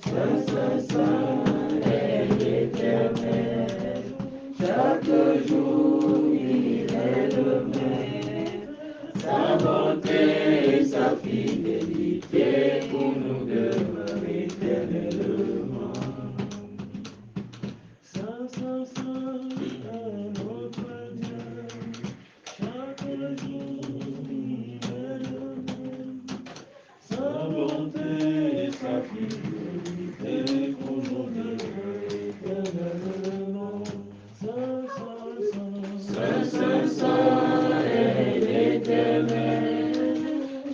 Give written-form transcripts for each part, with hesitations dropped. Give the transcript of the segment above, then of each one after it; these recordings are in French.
Saint, Saint, Saint est l'Éternel. Chaque jour il est le même. Sa bonté et sa fidélité pour nous demeurent éternellement. Saint, Saint, Saint est notre Dieu. Chaque jour il est le même. Sa bonté et sa fidélité pour nous demeurent éternellement. Saint, Saint, Saint, Saint, Saint, Saint est l'Éternel.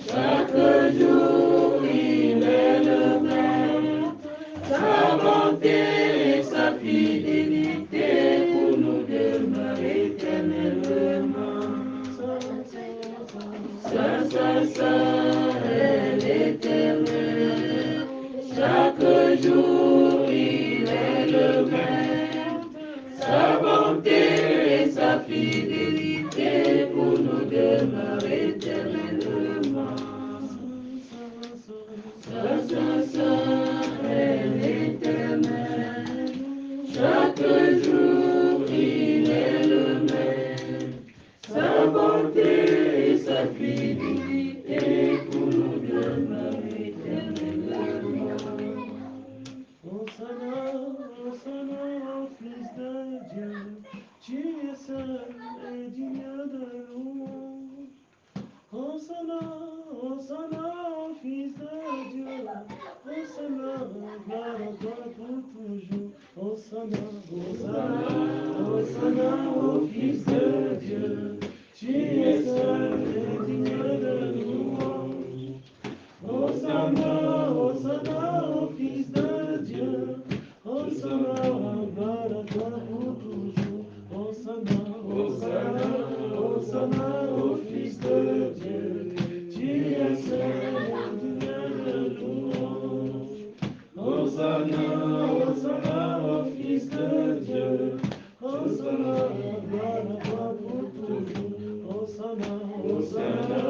Chaque jour il est le même. Sa bonté et sa fidélité pour nous demeurent éternellement. Saint, Saint, Saint est l'Éternel. Chaque jour il est le même. Sa bonté et sa fidélité pour nous demeurent éternellement. Saint, Saint, Saint est l'Éternel. Chaque jour il est le même. Sa bonté et sa fidélité pour nous demeurent éternellement. Hosanna, Hosanna au Fils de Dieu, tu es seul et digne de louange. Hosanna, Hosanna au Fils de Dieu, Hosanna, gloire à toi pour toujours. Hosanna, Hosanna, Hosanna au Fils de Dieu, tu es seul et digne de louange. Hosanna, Hosanna au Fils de Dieu, Hosanna, gloire à toi pour toujours. Hosanna, Hosanna, Hosanna au Fils de Dieu, tu es seul et digne de louange. Hosanna, Hosanna au Fils de Dieu, Hosanna, gloire à toi pour toujours. Hosanna, Hosanna,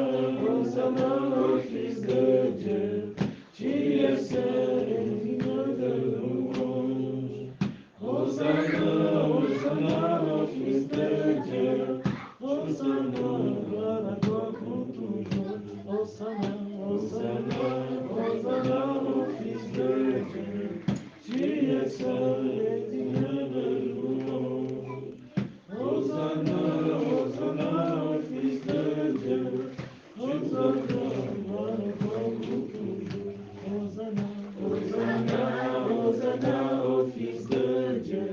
Hosanna au Fils de Dieu, tu es seul et digne de louange. Hosanna, Hosanna au Fils de Dieu, Hosanna, gloire à toi pour toujours. Hosanna, Hosanna, Hosanna au Fils de Dieu, tu es seul et digne de louange. Hosanna, Hosanna au Fils de Dieu, Hosanna, gloire à toi pour toujours. Hosanna, Hosanna, Hosanna au Fils de Dieu,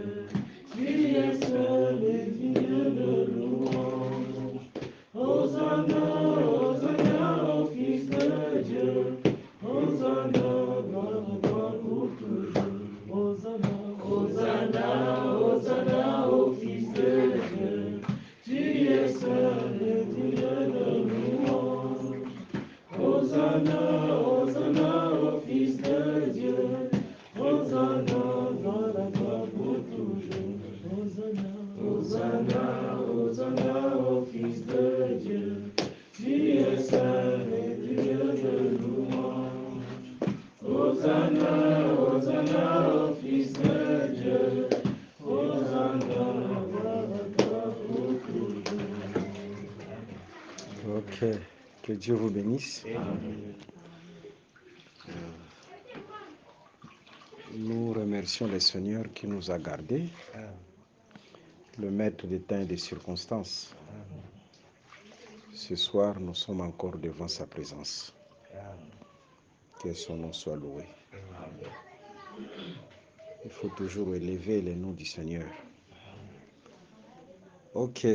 tu es seul et digne de louange. Hosanna, Hosanna au Fils de Dieu, Hosanna, gloire à toi pour toujours. Hosanna, Hosanna, Hosanna au Fils de Dieu, tu es seul et digne de louange. Hosanna, Hosanna au Fils de Dieu, Hosanna, gloire à toi pour toujours. Hosanna, Hosanna, Hosanna au Fils de Dieu, tu es seul et digne de louange. Hosanna, Hosanna au Fils de Dieu, Hosanna, gloire à toi pour toujours. Ok, que Dieu vous bénisse. Nous remercions le Seigneur qui nous a gardés, le maître des temps et des circonstances. Ce soir, nous sommes encore devant sa présence. Que son nom soit loué. Il faut toujours élever le nom du Seigneur. Ok,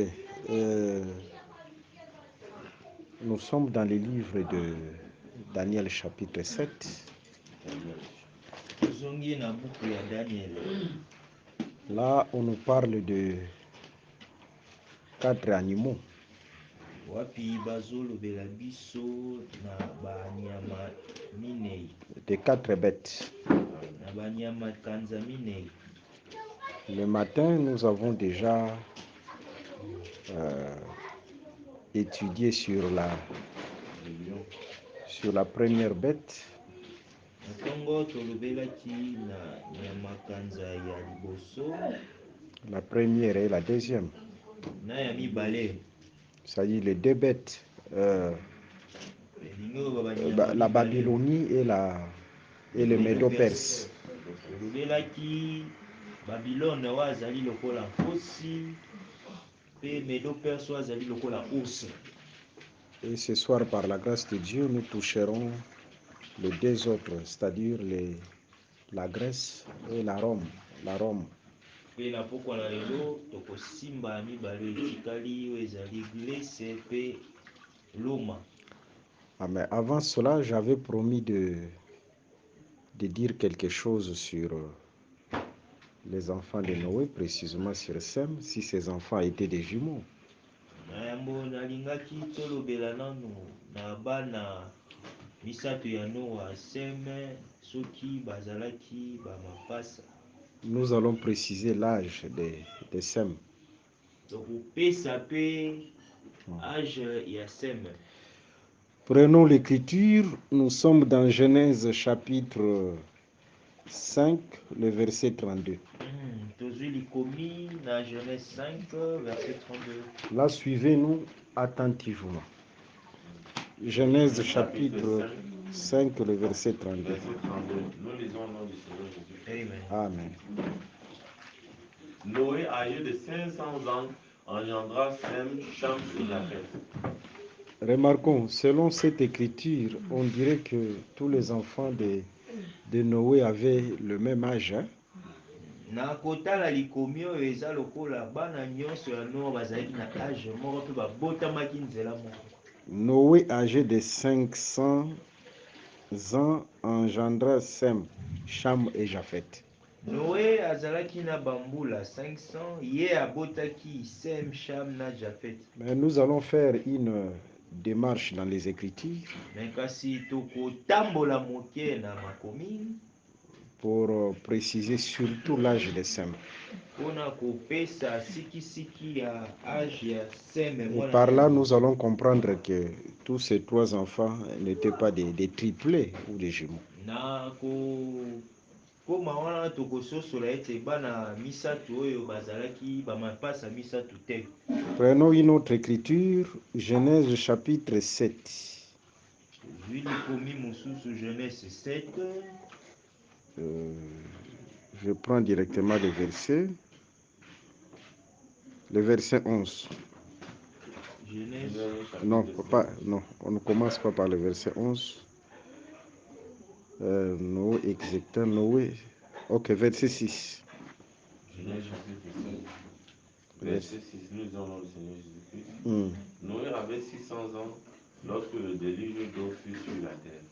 nous sommes dans le livre de Daniel chapitre 7. Là, on nous parle de 4 animaux. De 4 bêtes. Le matin, nous avons déjà étudié sur la première bête, Ntongo tolobelaki na makanza ya liboso la première et la deuxième. na ya mibale. Ça y est, les deux bêtes, Elingi oyo banyama la mibale. Babylonie et le Médo-Perse. Tolobelaki Babylone oyo azali lokola nkosi mpe Médo-Perse oyo azali lokola ours. Et ce soir, par la grâce de Dieu, nous toucherons les deux autres, c'est-à-dire la Grèce et la Rome. Mpe na pokwa na lelo tokosimba ya mibale etikali oyo ezali Grèce mpe Roma. Ah, mais avant cela, j'avais promis de dire quelque chose sur les enfants de Noé, précisément sur Sem, si ces enfants étaient des jumeaux. Na yango nalingaki tolobela nanu na bana misato ya Noa Seme soki bazalaki bamapasa. Nous allons préciser l'âge de Sem. Tokopesa mpe âge ya Seme. Prenons l'écriture, nous sommes dans Genèse chapitre 5, le verset 32. Tozwi likomi na Genèse 5, verset 32. Là, suivez-nous attentivement. Genèse chapitre 5, le verset 32. Nous lisons au nom du Seigneur Jésus. Amen. Amen. Noé, âgé de 500 ans, engendra Sem, Cham et Japheth. Remarquons, selon cette écriture, on dirait que tous les enfants de Noé avaient le même âge. Hein? Na kotala likomi oyo eza lokola bana nyonso ya Noa bazalaki na âge moko mpe babotamaki nzela moko. Noé, âgé de 500 ans, engendra Sem, Cham et Japheth. Noé azalaki na bambula 500, ye abotaki Sem, Cham na Japheth. Mais nous allons faire une démarche dans les Écritures Mais kasi tokotambola moke na makomi pour préciser surtout l'âge de Sem. mpona kopesa sikisiki ya âge ya Sem. Et par là, nous allons comprendre que tous ces trois enfants n'étaient pas des triplés ou des jumeaux. Na koma wana tokososola ete bana misato oyo bazalaki bamapasa misato te. Prenons une autre écriture, Genèse chapitre 7. Zwi likomi mosusu Genèse 7. Je prends directement le verset 11. Genèse. Non, on ne commence pas par le verset 11. Noé, exactement, Noé. Ok, verset 6. Genèse chapitre 7, verset 6. Nous lisons au nom du Seigneur Jésus-Christ. Noé avait 600 ans lorsque le déluge d'eau fut sur la terre.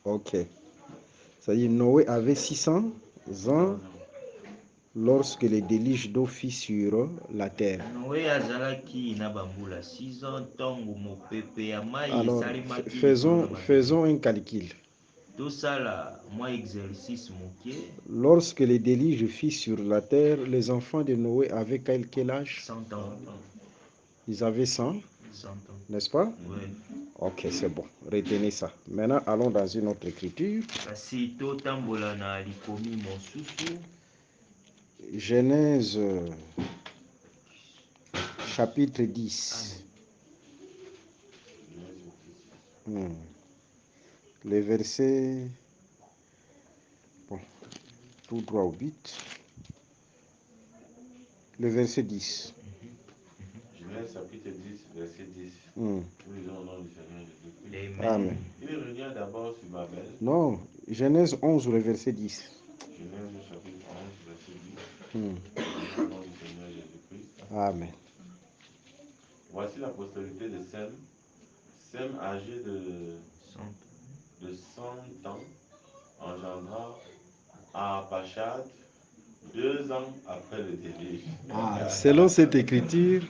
Ok. Ça y est, Noé avait 600 ans lorsque le déluge d'eau fut sur la terre. Noé azalaki na bambula 6 ans ntongo mopepe ya mai Alors, esalemaki. faisons un calcul. Tosala mwa exercice moke. Lorsque le déluge fut sur la terre, les enfants de Noé avaient quel âge? 100 ans. Ils avaient 100 ans. N'est-ce pas? Oui. Ok, c'est bon. Retenez ça. Maintenant, allons dans une autre écriture. Kasi totambola na likomi mosusu. Genèse chapitre 10. Les versets, bon, tout droit au but. Le verset 10. Genèse chapitre 10, verset 10. Nous lisons au nom du Seigneur Jésus-Christ. Amen. Il revient d'abord sur Babel. Non, Genèse 11, le verset 10. Genèse chapitre 11, verset 10. Au nom du Seigneur Jésus-Christ. Amen. Voici la postérité de Sem. Sem, âgé de 100 ans, engendra Arpachad 2 ans après le déluge. Selon cette écriture,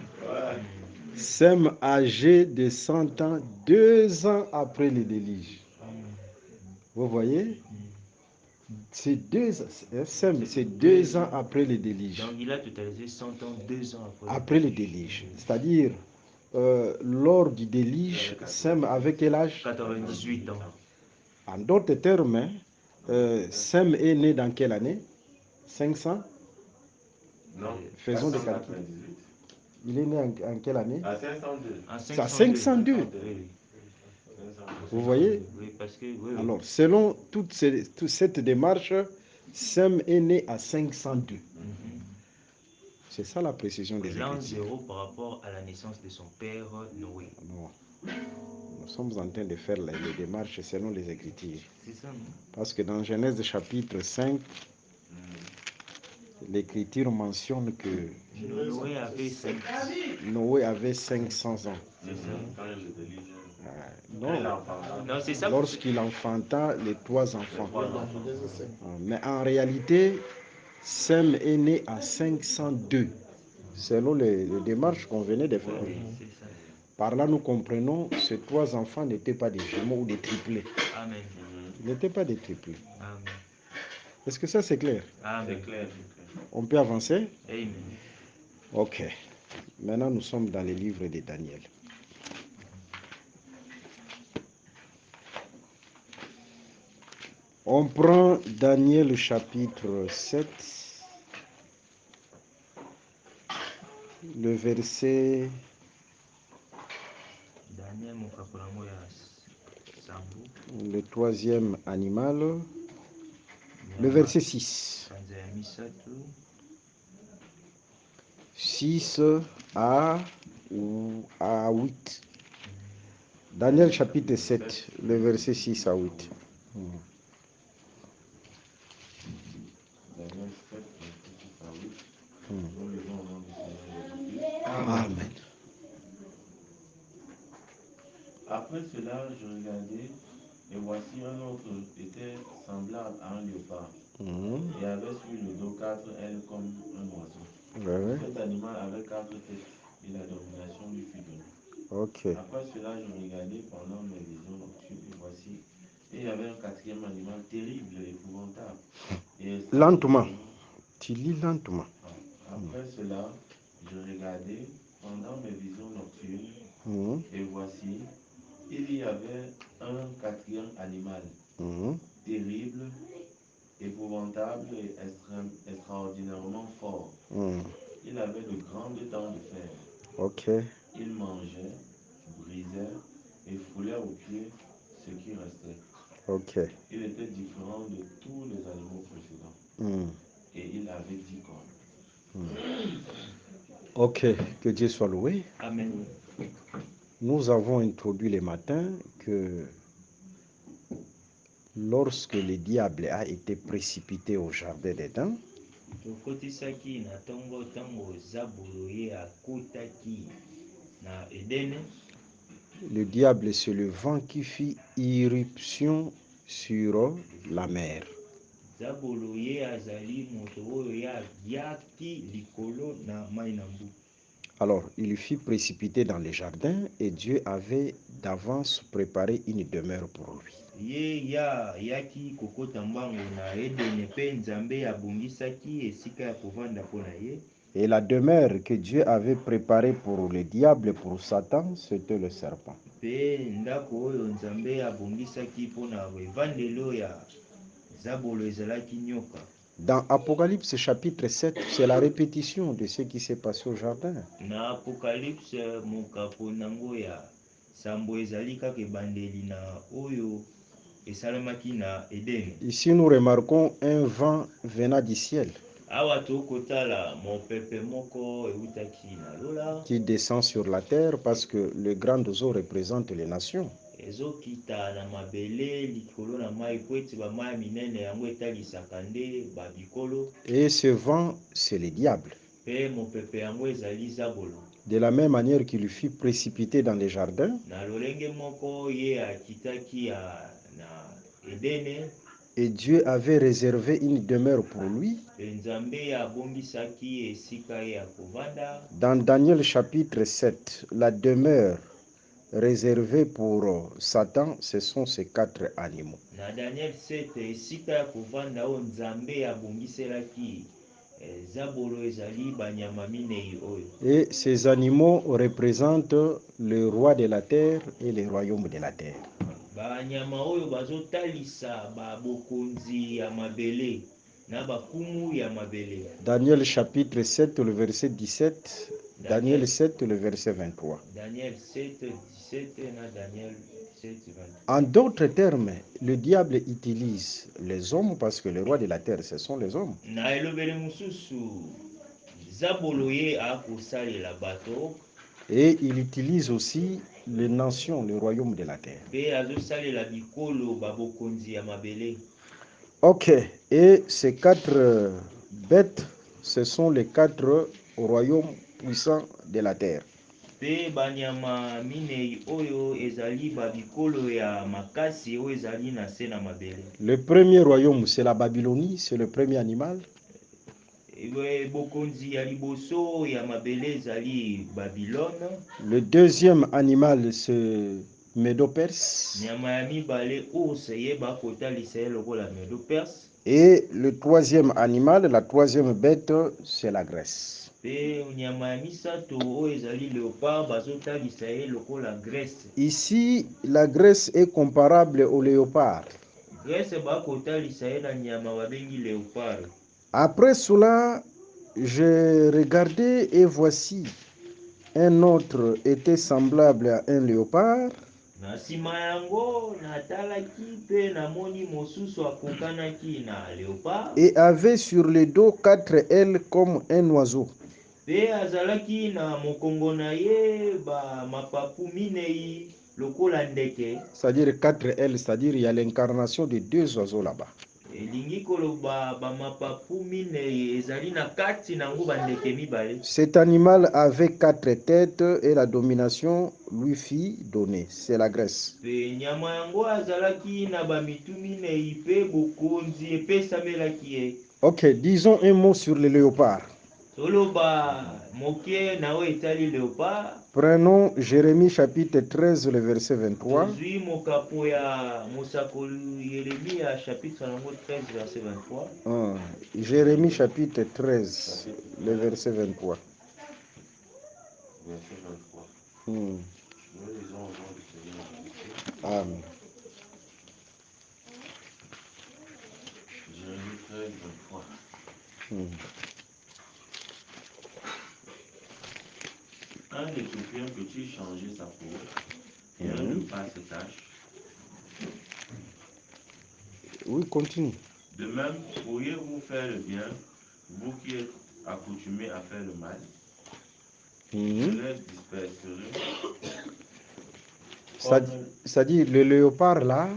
Sem, âgé de 100 ans, 2 ans après le déluge. Vous voyez? C'est 2 ans après le déluge. Donc il a totalisé 100 ans, 2 ans après le déluge. C'est-à-dire, lors du déluge, Sem avait quel âge? 98 ans. En d'autres termes, Sem est né dans quelle année? 500? Non, Faisons des calculs. 498. Il est né en quelle année? À 502. C'est à 502. Oui. Vous voyez? Oui, parce que oui. Alors, selon toute cette démarche, Sem est né à 502. C'est ça la précision des L'an Écritures. 0 par rapport à la naissance de son père Noé. Bon. Nous sommes en train de faire les démarches selon les Écritures. C'est ça, non? Parce que dans Genèse chapitre 5, l'Écriture mentionne que Noé avait 500 ans. C'est ça, quand le déluge. Non, c'est ça. Lorsqu'il enfanta les 3 enfants. Mais en réalité, Sem est né à 502, selon les démarches qu'on venait de faire. C'est ça. Par là, nous comprenons que ces 3 enfants n'étaient pas des jumeaux ou des triplés. Amen. Ils n'étaient pas des triplés. Amen. Est-ce que ça, c'est clair? Amen. C'est clair. On peut avancer? Amen. Ok. Maintenant, nous sommes dans les livres de Daniel. On prend Daniel chapitre 7, le verset... Le 3e animal, le verset 6. 6 à 8. Daniel chapitre 7, le verset 6 à 8. Daniel 7, verset 6 à 8. Nous lisons au nom du Seigneur Jésus-Christ. Amen. Après cela, je regardais, et voici un autre était semblable à un léopard, et avait sur le dos 4 ailes comme un oiseau. Cet animal avait 4 têtes, et la domination lui fut donnée. Après cela, je regardais pendant mes visions nocturnes, et voici, et il y avait un 4e animal terrible et épouvantable. Lentement. Tu lis lentement. Après cela, je regardais pendant mes visions nocturnes, et voici, il y avait un 4e animal, terrible, épouvantable et extraordinairement fort. Il avait de grandes dents de fer. Il mangeait, brisait et foulait aux pieds ce qui restait. Il était différent de tous les animaux précédents. Et il avait 10 cornes. Ok, que Dieu soit loué. Amen. Nous avons introduit le matin que lorsque le diable a été précipité au jardin d'Éden, le diable c'est le vent qui fit irruption sur la mer. Alors, il fut précipité dans le jardin et Dieu avait d'avance préparé une demeure pour lui. Et la demeure que Dieu avait préparée pour le diable et pour Satan, c'était le serpent. Dans Apocalypse chapitre 7, c'est la répétition de ce qui s'est passé au jardin. Ici, nous remarquons un vent venant du ciel qui descend sur la terre parce que le grand oiseau représente les nations. Et ce vent, c'est le diable. De la même manière qu'il fut précipité dans les jardins, et Dieu avait réservé une demeure pour lui. Dans Daniel chapitre 7, la demeure réservée pour Satan, ce sont ces 4 animaux. Et ces animaux représentent le roi de la terre et le royaume de la terre. banyama oyo bazotalisa babokonzi ya mabele na bakumu ya mabele. Daniel chapitre 7, le verset 17. Daniel 7, le verset 23. Daniel 7, 17 na Daniel 7, 23. En d'autres termes, le diable utilise les hommes parce que les rois de la terre, ce sont les hommes. Na elobele mususu zaboloye akosalela bato. Et il utilise aussi les nations, le royaume de la terre. Pe azosalela bikolo babokonzi ya mabele. Ok, et ces 4 bêtes, ce sont les 4 royaumes puissants de la terre. Pe banyama minei oyo ezali babikolo ya makasi oyo ezali na se na mabele. Le premier royaume, c'est la Babylonie, c'est le premier animal. Bokonzi ya liboso ya mabele ezali Babylone. Le deuxième animal, c'est Médo-Perse. Nyama ya mibale ours yeba kotalisa lokola Médo-Perse. Et le troisième animal, la troisième bête, c'est la Grèce. Ici, la Grèce est comparable au léopard. Après cela, j'ai regardé et voici un autre était semblable à un léopard. Et avait sur le dos 4 ailes comme un oiseau. C'est-à-dire 4 ailes, c'est-à-dire il y a l'incarnation de 2 oiseaux là-bas. Cet animal avait 4 têtes et la domination lui fit donner. C'est la Grèce. Ok, disons un mot sur le léopard. Prenons Jérémie chapitre 13, le verset 23. Jérémie chapitre 13, le verset 23. Verset 23. Nous lisons au nom du Seigneur Jésus. Amen. Jérémie 13, 23. Un Éthiopien peut-il changer sa peau et un léopard se tache? Oui, continue. De même, pourriez-vous faire le bien, vous qui êtes accoutumés à faire le mal? Je les disperserai. C'est-à-dire le léopard là,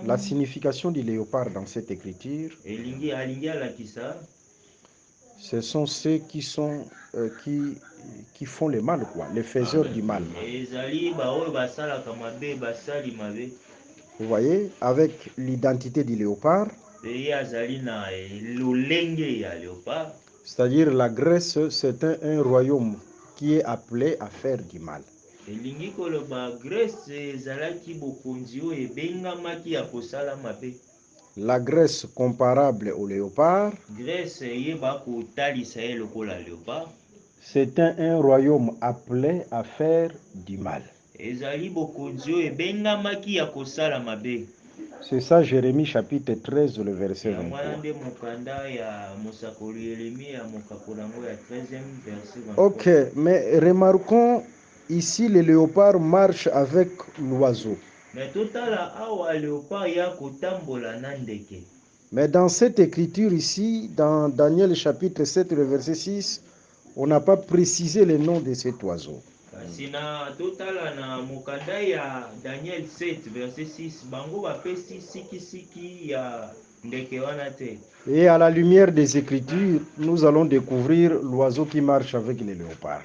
la signification du léopard dans cette écriture, ce sont ceux qui sont qui font le mal, quoi, les faiseurs du mal. Vous voyez, avec l'identité du léopard, c'est-à-dire la Grèce, c'est un royaume qui est appelé à faire du mal. La Grèce comparable au léopard, c'est un royaume appelé à faire du mal. C'est ça Jérémie chapitre 13, le verset 23. Ok, mais remarquons ici le léopard marche avec l'oiseau. Mais dans cette écriture ici, dans Daniel chapitre 7, le verset 6, on n'a pas précisé le nom de cet oiseau. Et à la lumière des Écritures, nous allons découvrir l'oiseau qui marche avec les léopards.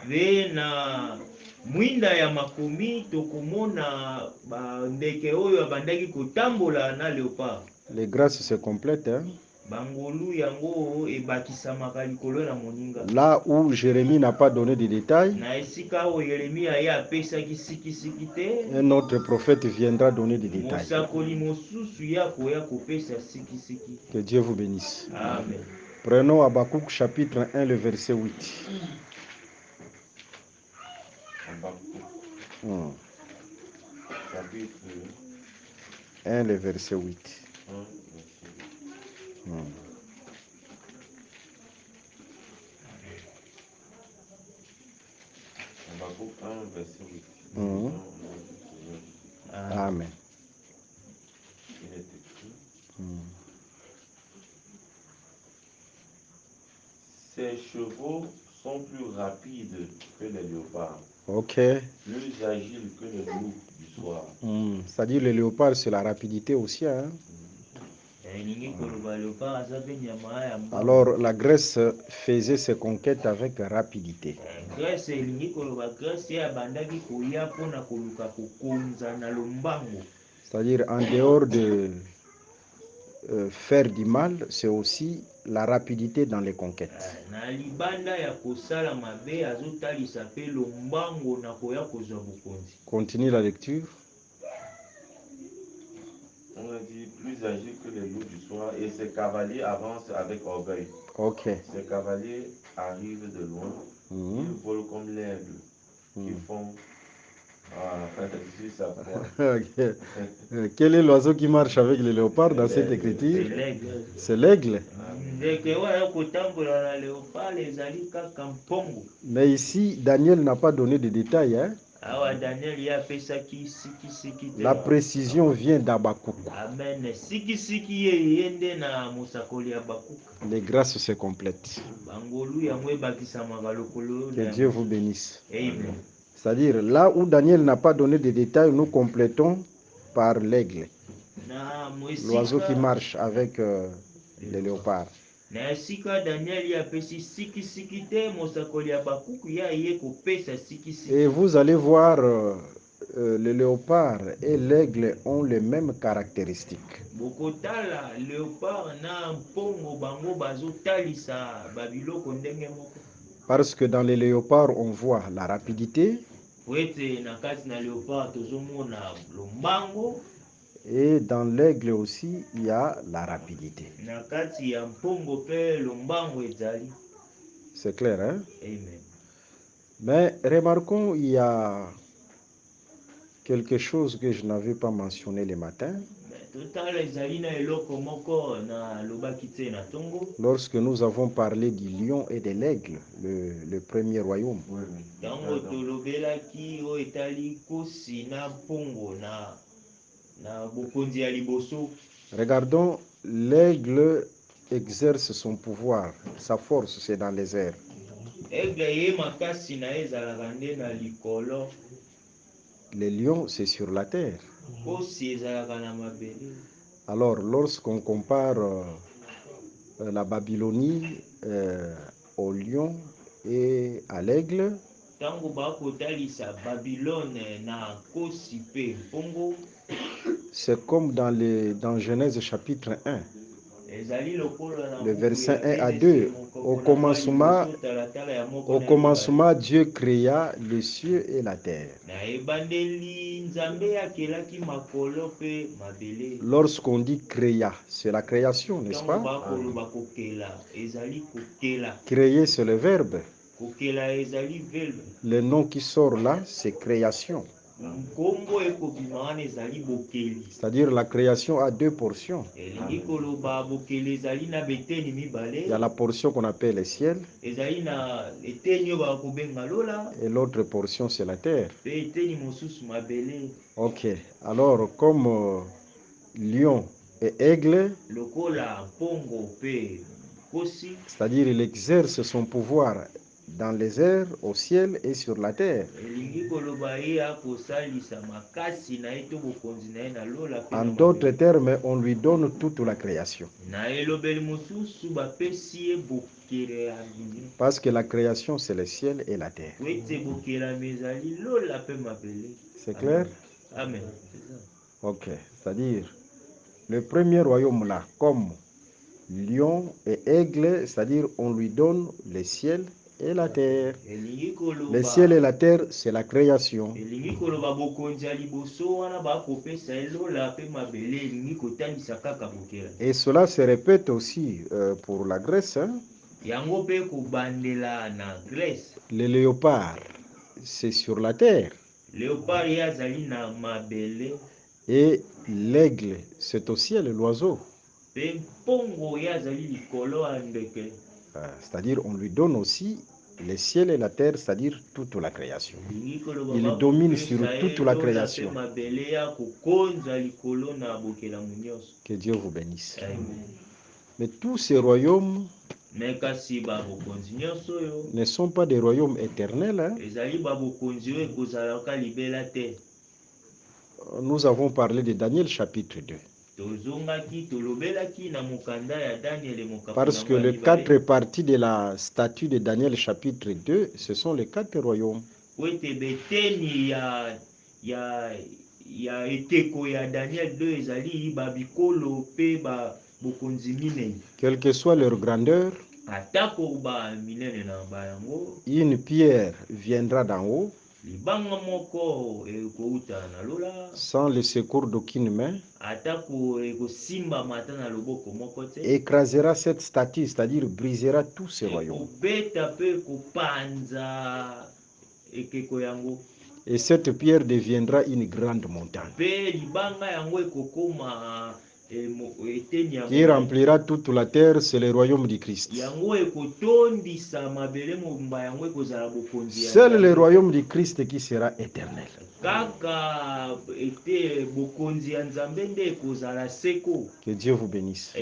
Les grâces se complètent. Hein? Là où Jérémie n'a pas donné de détails, un autre prophète viendra donner des détails. Que Dieu vous bénisse. Amen. Prenons Habakkuk chapitre 1, le verset 8. Habakkuk. chapitre 1, le verset 8. 1, verset 8. Habakkuk 1, verset 8. Amen. Il est écrit. Ces chevaux sont plus rapides que les léopards. Ok. Plus agiles que le loup du soir. C'est-à-dire le léopard, c'est la rapidité aussi. Hein? Alors la Grèce faisait ses conquêtes avec rapidité. C'est-à-dire en dehors de faire du mal, c'est aussi la rapidité dans les conquêtes. Continue la lecture. On a dit plus agile que les loups du soir et ses cavaliers avancent avec orgueil. Ok. Ces cavaliers arrivent de loin, ils volent comme l'aigle qui font sur sa proie. Quel est l'oiseau qui marche avec les léopards dans cette écriture? C'est l'aigle. Mais ici, Daniel n'a pas donné de détails. Hein? La précision vient d'Habakkuk. Les grâces se complètent. Que Dieu vous bénisse. C'est-à-dire, là où Daniel n'a pas donné de détails, nous complétons par l'aigle. L'oiseau qui marche avec les léopards. Et vous allez voir, le léopard et l'aigle ont les mêmes caractéristiques. Parce que dans les léopards, on voit la rapidité. Et dans l'aigle aussi, il y a la rapidité. C'est clair, hein? Amen. Mais remarquons, il y a quelque chose que je n'avais pas mentionné le matin. Lorsque nous avons parlé du lion et de l'aigle, le premier royaume. Regardons, l'aigle exerce son pouvoir, sa force, c'est dans les airs. Le lion, c'est sur la terre. Alors, lorsqu'on compare la Babylonie au lion et à l'aigle, c'est comme dans Genèse chapitre 1. Le verset 1 à 2. Au commencement, Dieu créa les cieux et la terre. Lorsqu'on dit créa, c'est la création, n'est-ce pas? Créer, c'est le verbe. Le nom qui sort là, c'est création. C'est-à-dire la création a deux portions. Il y a la portion qu'on appelle le ciel. Et l'autre portion, c'est la terre. Ok. Alors, comme lion et aigle, c'est-à-dire il exerce son pouvoir dans les airs, au ciel et sur la terre. En d'autres termes, on lui donne toute la création. Parce que la création, c'est le ciel et la terre. C'est clair? Amen. Ok. C'est-à-dire, le premier royaume là, comme lion et aigle, c'est-à-dire on lui donne le ciel et la terre. Le ciel et la terre, c'est la création. Et cela se répète aussi pour la Grèce. Hein? Le léopard, c'est sur la terre. Léopard yazali na mabele. Et l'aigle, c'est au ciel, l'oiseau. Mpongo yazali likolo andeke. C'est-à-dire, on lui donne aussi les ciels et la terre, c'est-à-dire toute la création. Il domine sur toute la création. Que Dieu vous bénisse. Mais tous ces royaumes ne sont pas des royaumes éternels. Hein? Nous avons parlé de Daniel chapitre 2. Parce que les 4 parties de la statue de Daniel chapitre 2, ce sont les 4 royaumes. Quelle que soit leur grandeur, une pierre viendra d'en haut, sans le secours d'aucune main, écrasera cette statue, c'est-à-dire brisera tous ces royaumes. Et cette pierre deviendra une grande montagne qui remplira toute la terre, c'est le royaume du Christ. Seul le royaume du Christ qui sera éternel. Que Dieu vous bénisse.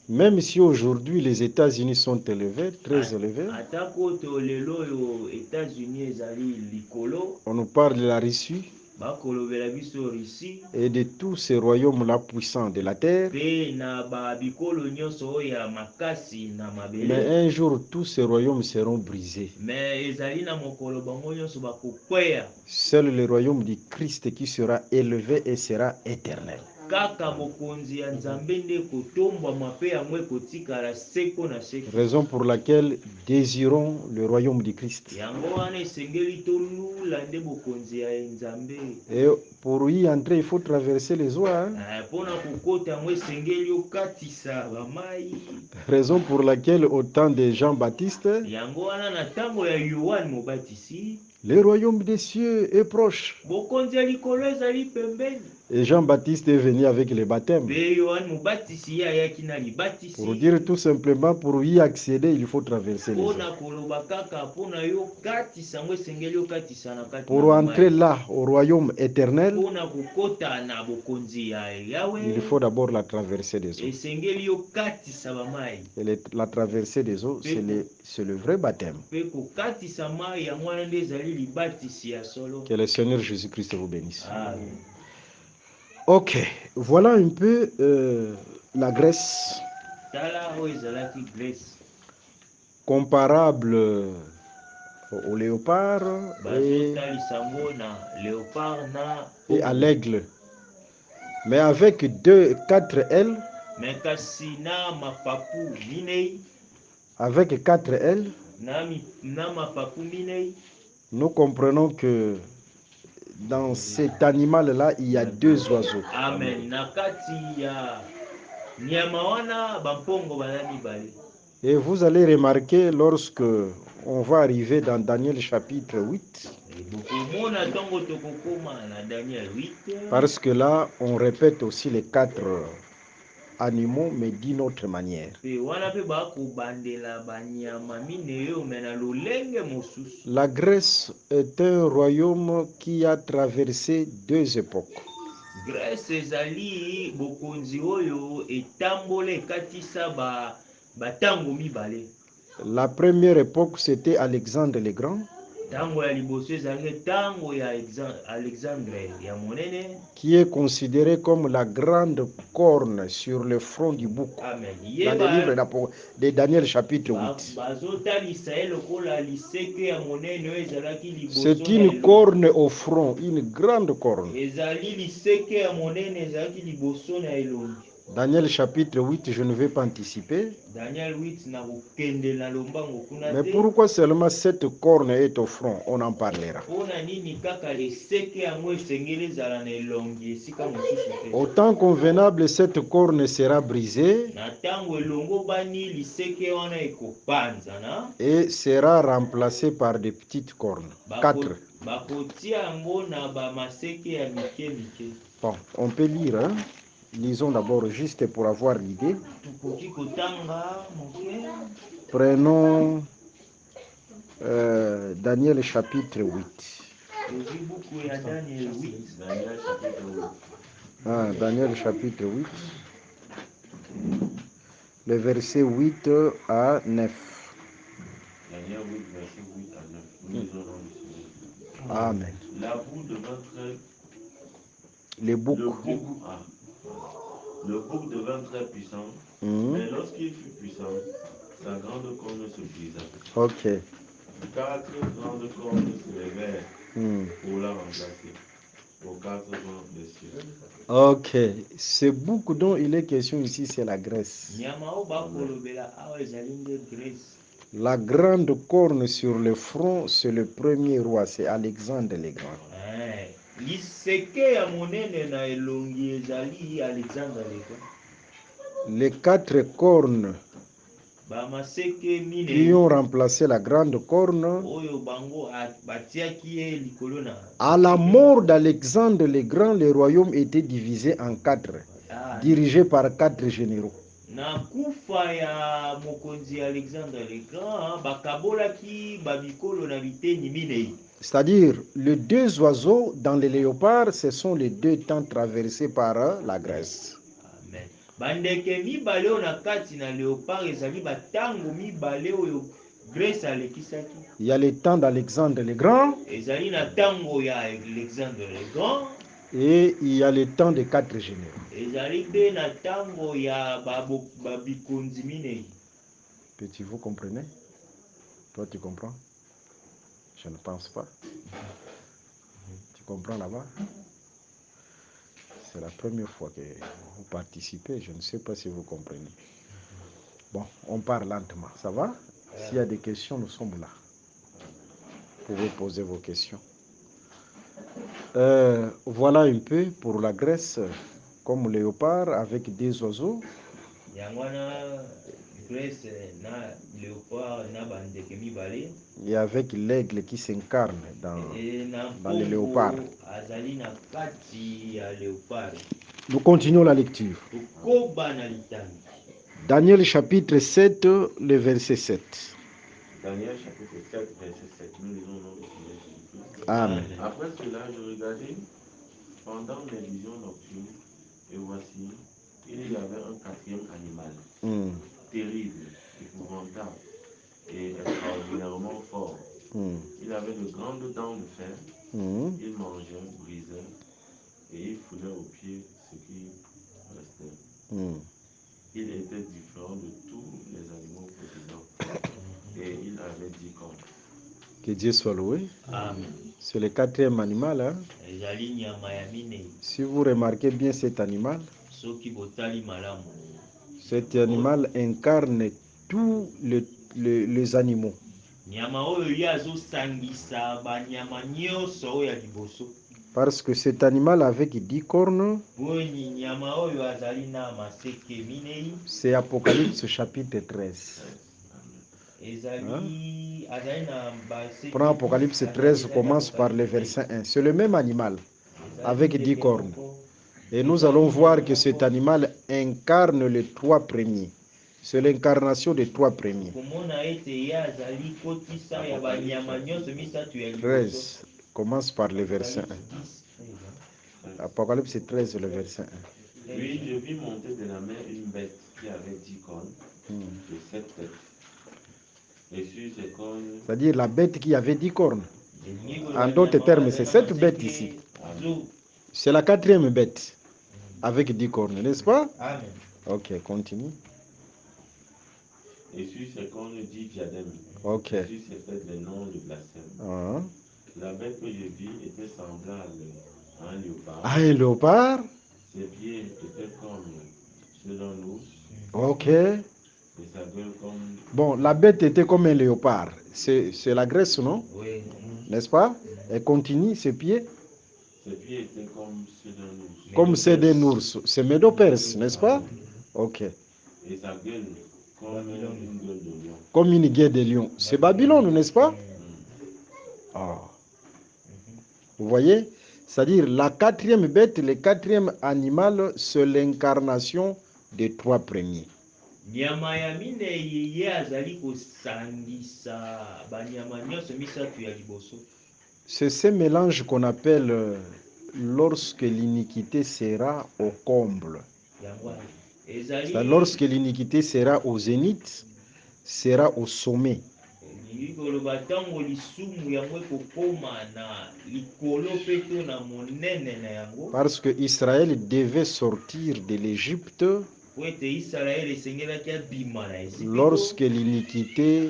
Même si aujourd'hui les États-Unis sont élevés, très élevés, on nous parle de la Russie et de tous ces royaumes-là puissants de la terre. Mais un jour, tous ces royaumes seront brisés. Seul le royaume du Christ qui sera élevé et sera éternel. Raison pour laquelle désirons le royaume du Christ. Et pour y entrer, il faut traverser les eaux. Hein? Raison pour laquelle au temps de Jean-Baptiste, le royaume des cieux est proche. Et Jean-Baptiste est venu avec le baptême. Pour dire tout simplement, pour y accéder, il faut traverser les eaux. Pour entrer là, au royaume éternel, il faut d'abord la traversée des eaux. Et la traversée des eaux, c'est le vrai baptême. Que le Seigneur Jésus-Christ vous bénisse. Amen. Ok, voilà un peu la Grèce comparable au léopard et à l'aigle, mais avec 4 ailes. Avec 4 ailes, nous comprenons que dans cet animal-là, il y a 2 oiseaux. Amen. Et vous allez remarquer lorsque on va arriver dans Daniel chapitre 8, parce que là, on répète aussi les 4 animaux, mais d'une autre manière. La Grèce est un royaume qui a traversé 2 époques. La première époque, c'était Alexandre le Grand, qui est considéré comme la grande corne sur le front du bouc. Amen. Dans le livre de Daniel chapitre 8. C'est une corne au front, une grande corne. Daniel chapitre 8, je ne vais pas anticiper. Mais pourquoi seulement cette corne est au front? On en parlera. Au temps convenable, cette corne sera brisée et sera remplacée par des petites cornes. 4. Bon, on peut lire, hein? Lisons d'abord juste pour avoir l'idée. Prenons Daniel chapitre 8. Daniel chapitre 8. Le verset 8 à 9. Daniel 8, verset 8 à 9. Nous lisons dans le Seigneur. Amen. La boue devint très... Le bouc devint très puissant, mais lorsqu'il fut puissant, sa grande corne se brisa. Ok. 4 grandes cornes se levèrent pour la remplacer aux 4 vents des cieux. Ok. Ce bouc dont il est question ici, c'est la Grèce. La grande corne sur le front, c'est le premier roi, c'est Alexandre le Grand. Les 4 cornes qui ont remplacé la grande corne, à la mort d'Alexandre le Grand, le royaume était divisé en 4, dirigé par 4 généraux. C'est-à-dire, les 2 oiseaux dans les léopards, ce sont les 2 temps traversés par la Grèce. Il y a le temps d'Alexandre le Grand et il y a le temps des 4 généraux. Petit, vous comprenez? Toi, tu comprends? Je ne pense pas. Tu comprends là-bas? C'est la première fois que vous participez. Je ne sais pas si vous comprenez. Bon, on part lentement. Ça va? S'il y a des questions, nous sommes là. Vous pouvez poser vos questions. Voilà un peu pour la Grèce, comme léopard avec 2 oiseaux. Et avec l'aigle qui s'incarne dans le léopard. Nous continuons la lecture. Daniel chapitre 7, le verset 7. Daniel chapitre 7, verset 7. Nous lisons dans le Seigneur Jésus-Christ. Amen. Après cela, je regardais pendant mes visions nocturnes, et voici, il y avait un 4e animal, terrible, épouvantable et extraordinairement fort. Il avait de grandes dents de fer, il mangeait, brisait, et il foulait aux pieds ce qui restait. Il était différent de tous les animaux précédents, et il avait 10 cornes. Que Dieu soit loué. C'est le 4e animal. Hein? Si vous remarquez bien cet animal incarne tous les animaux. Parce que cet animal avec 10 cornes, c'est Apocalypse chapitre 13. Hein? Prends Apocalypse 13, commence par le verset 1. C'est le même animal avec 10 cornes. Et nous allons voir que cet animal incarne les 3 premiers. C'est l'incarnation des 3 premiers. 13, commence par le verset 1. Apocalypse 13, le verset 1. Puis je vis monter de la mer une bête qui avait 10 cornes et 7 têtes. Et sur ses cornes... C'est-à-dire la bête qui avait 10 cornes. En d'autres termes, c'est cette bête ici. C'est la 4e bête avec 10 cornes, n'est-ce pas? Amen. Ok, continue. Et sur ses cornes 10 diadèmes. Ok. Et sur ses têtes les noms de blasphème. La bête que je vis était semblable à un léopard. À un léopard? Ses pieds étaient comme ceux d'un ours. Ok. Et sa gueule comme... Bon, la bête était comme un léopard. C'est la Grèce, non? Oui. N'est-ce pas? Elle continue, ses pieds? Ses pieds étaient comme ceux d'un ours. Comme ceux d'un ours. C'est Médo-Perse, n'est-ce pas? Ok. Et sa gueule comme une gueule de lion. Comme une gueule de lion. C'est Babylone, n'est-ce pas? Oh. Vous voyez? C'est-à-dire la quatrième bête, le quatrième animal, c'est l'incarnation des trois premiers. Nyama ya minei ye azali kosangisa banyama nyonso misato ya liboso. C'est ce mélange qu'on appelle lorsque l'iniquité sera au comble. C'est lorsque l'iniquité sera au zénith, sera au sommet. Parce que Israël devait sortir de l'Égypte lorsque l'iniquité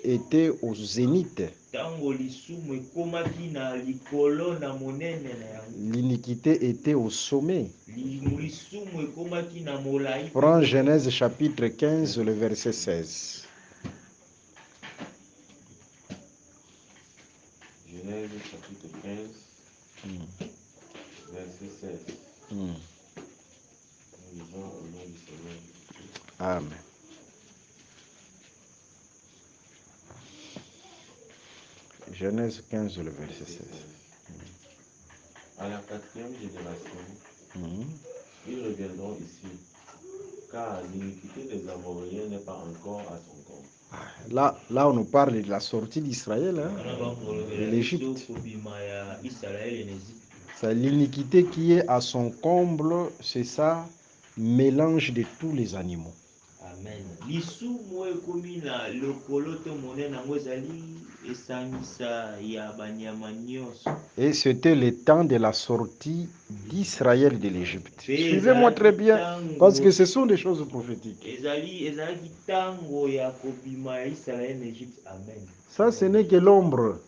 était au zénith. L'iniquité était au sommet. Prends Genèse chapitre 15, le verset 16. Genèse chapitre 15, verset 16. Nous lisons au nom du Seigneur Jésus. Amen. Genèse 15, le verset 16. À la quatrième génération, ils reviendront ici, car l'iniquité des Amoréens n'est pas encore à son comble. Là, on nous parle de la sortie d'Israël, de l'Égypte. C'est l'iniquité qui est à son comble, c'est ça, mélange de tous les animaux. Amen. Et c'était le temps de la sortie d'Israël de l'Égypte. Suivez-moi très bien, parce que ce sont des choses prophétiques. Ça, ce n'est que l'ombre.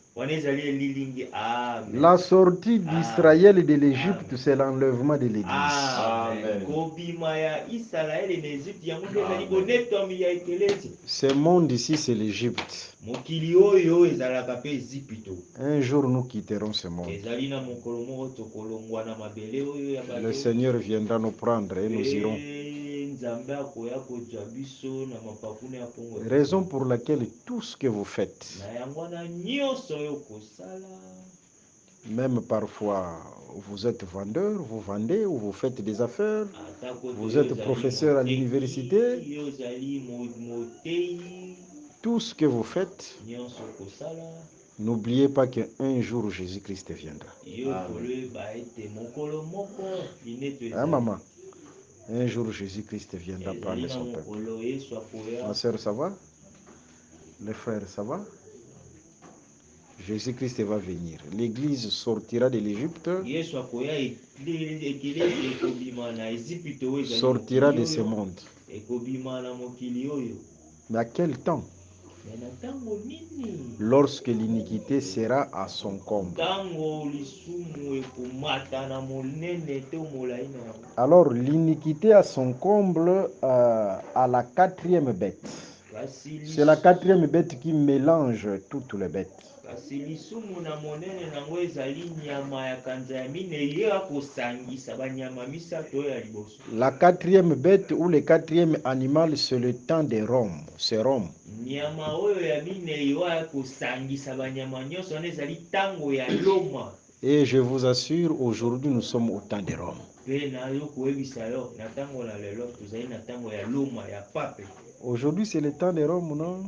La sortie d'Israël de l'Égypte, c'est l'enlèvement de l'Église. Ce monde ici, c'est l'Égypte. Un jour, nous quitterons ce monde. Le Seigneur viendra nous prendre et nous irons. Raison pour laquelle tout ce que vous faites, même parfois vous êtes vendeur, vous vendez ou vous faites des affaires, vous êtes professeur à l'université, tout ce que vous faites, n'oubliez pas qu'un jour Jésus-Christ viendra. Hein, maman? Un jour Jésus-Christ viendra prendre son peuple. Ma soeur, ça va? Les frères, ça va? Jésus-Christ va venir. L'Église sortira de l'Égypte, sortira de ce monde. Mais à quel temps? Lorsque l'iniquité sera à son comble. Alors l'iniquité à son comble à la quatrième bête. C'est la quatrième bête qui mélange toutes les bêtes. La quatrième bête ou le quatrième animal, c'est le temps de Rome. C'est Rome. Et je vous assure, aujourd'hui nous sommes au temps de Rome. Aujourd'hui c'est le temps de Rome, non?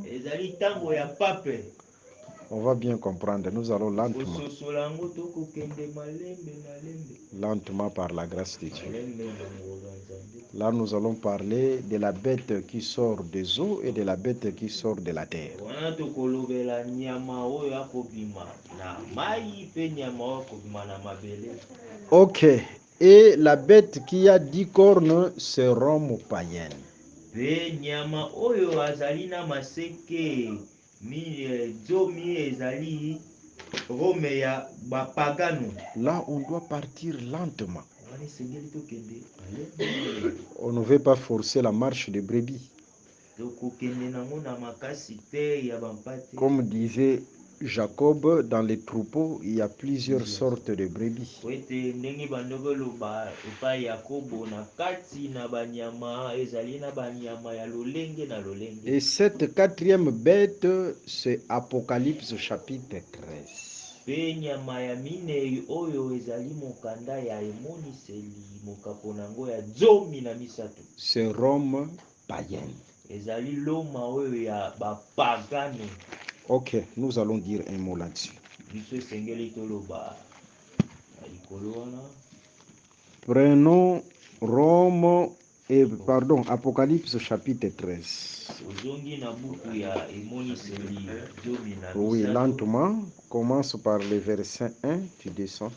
On va bien comprendre, nous allons lentement. Lentement par la grâce de Dieu. Là, nous allons parler de la bête qui sort des eaux et de la bête qui sort de la terre. Ok. Et la bête qui a 10 cornes, c'est Rome païenne. Là, on doit partir lentement. On ne veut pas forcer la marche des brebis. Comme disait Jacob, dans les troupeaux, il y a plusieurs sortes de brebis. Et cette quatrième bête, c'est Apocalypse chapitre 13. pe nyama ya minei oyo ezali mokanda ya emoniseli mokapo nango ya 13. C'est Rome païenne. Ezali loma oyo ya bapagano. Ok, nous allons dire un mot là-dessus. Biso esengeli toloba na likolo wana. Prenons Rome et pardon, Apocalypse chapitre 13. Ozongi na buku ya emoniseli 13. Oui, lentement. Commence par le verset 1, tu descends,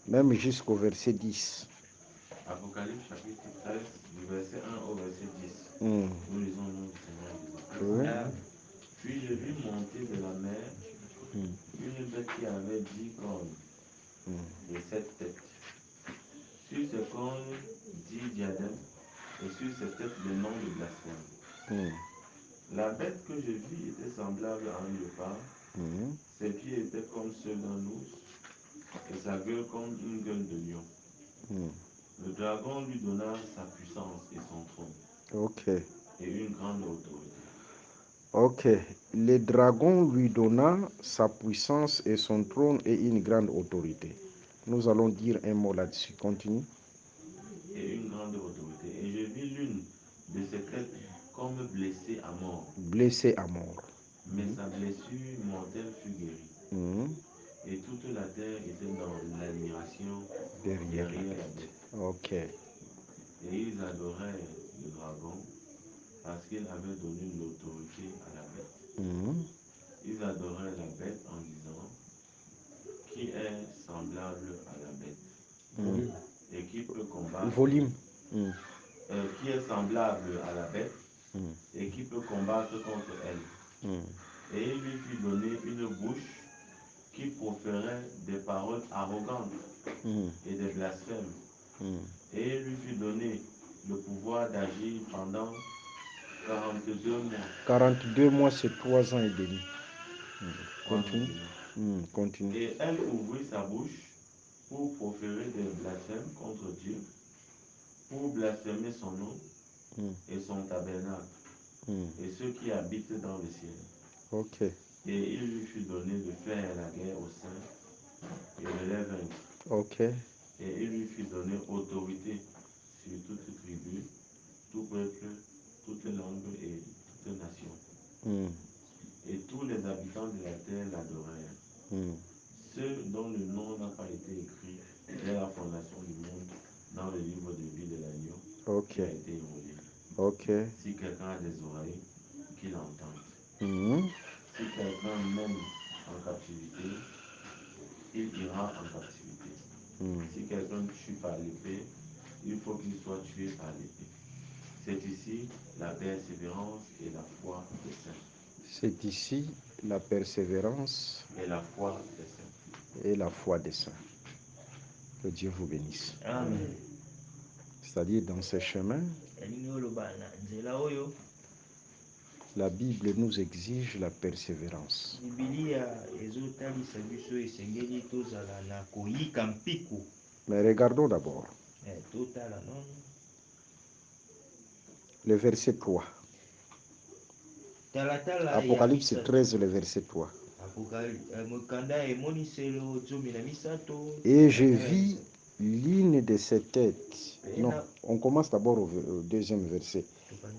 même jusqu'au verset 10. Apocalypse chapitre 13, du verset 1 au verset 10. Mm. Nous lisons le nom du Seigneur Jésus-Christ. Oui. Puis je vis monter de la mer une bête qui avait 10 cornes et 7 têtes. Sur ses cornes 10 diadèmes et sur ses têtes des noms de blasphème. La bête que je vis était semblable à un léopard. Ses pieds étaient comme ceux d'un ours et sa gueule comme une gueule de lion. Le dragon lui donna sa puissance et son trône. Ok. Et une grande autorité. Ok. Le dragon lui donna sa puissance et son trône et une grande autorité. Nous allons dire un mot là-dessus. Continue. Et une grande autorité. Et je vis l'une de ses têtes comme blessée à mort. Blessée à mort. Mais sa blessure mortelle fut guérie. Et toute la terre était dans l'admiration derrière la bête. Ok. Et ils adorèrent le dragon parce qu'il avait donné l'autorité à la bête. Ils adorèrent la bête en disant qui est semblable à la bête et qui peut combattre. Volume. Qui est semblable à la bête et qui peut combattre contre elle. Et il lui fut donné une bouche qui proférait des paroles arrogantes et des blasphèmes. Et il lui fut donné le pouvoir d'agir pendant 42 mois. 42 mois, c'est 3 ans et demi. Continue. Continue. Et elle ouvrit sa bouche pour proférer des blasphèmes contre Dieu, pour blasphémer son nom et son tabernacle, et ceux qui habitent dans le ciel. Ok. Et il lui fut donné de faire la guerre aux saints et de les vaincre. Ok. Et il lui fut donné autorité sur toute tribu, tout peuple, toute langue et toute nation. Et tous les habitants de la terre l'adorèrent. Ceux dont le nom n'a pas été écrit dès la fondation du monde dans le livre de vie de l'agneau qui a été immolé. Ok. Si quelqu'un a des oreilles, qu'il entende. Si quelqu'un mène en captivité, il ira en captivité. Si quelqu'un tue par l'épée, il faut qu'il soit tué par l'épée. C'est ici la persévérance et la foi des saints. C'est ici la persévérance et la foi des saints. Et la foi des saints. Que Dieu vous bénisse. Amen. C'est-à-dire dans ces chemins, la Bible nous exige la persévérance. Mais regardons d'abord le verset 3. Apocalypse 13, le verset 3. Et je vis l'une de ses têtes. Non, on commence d'abord au deuxième verset.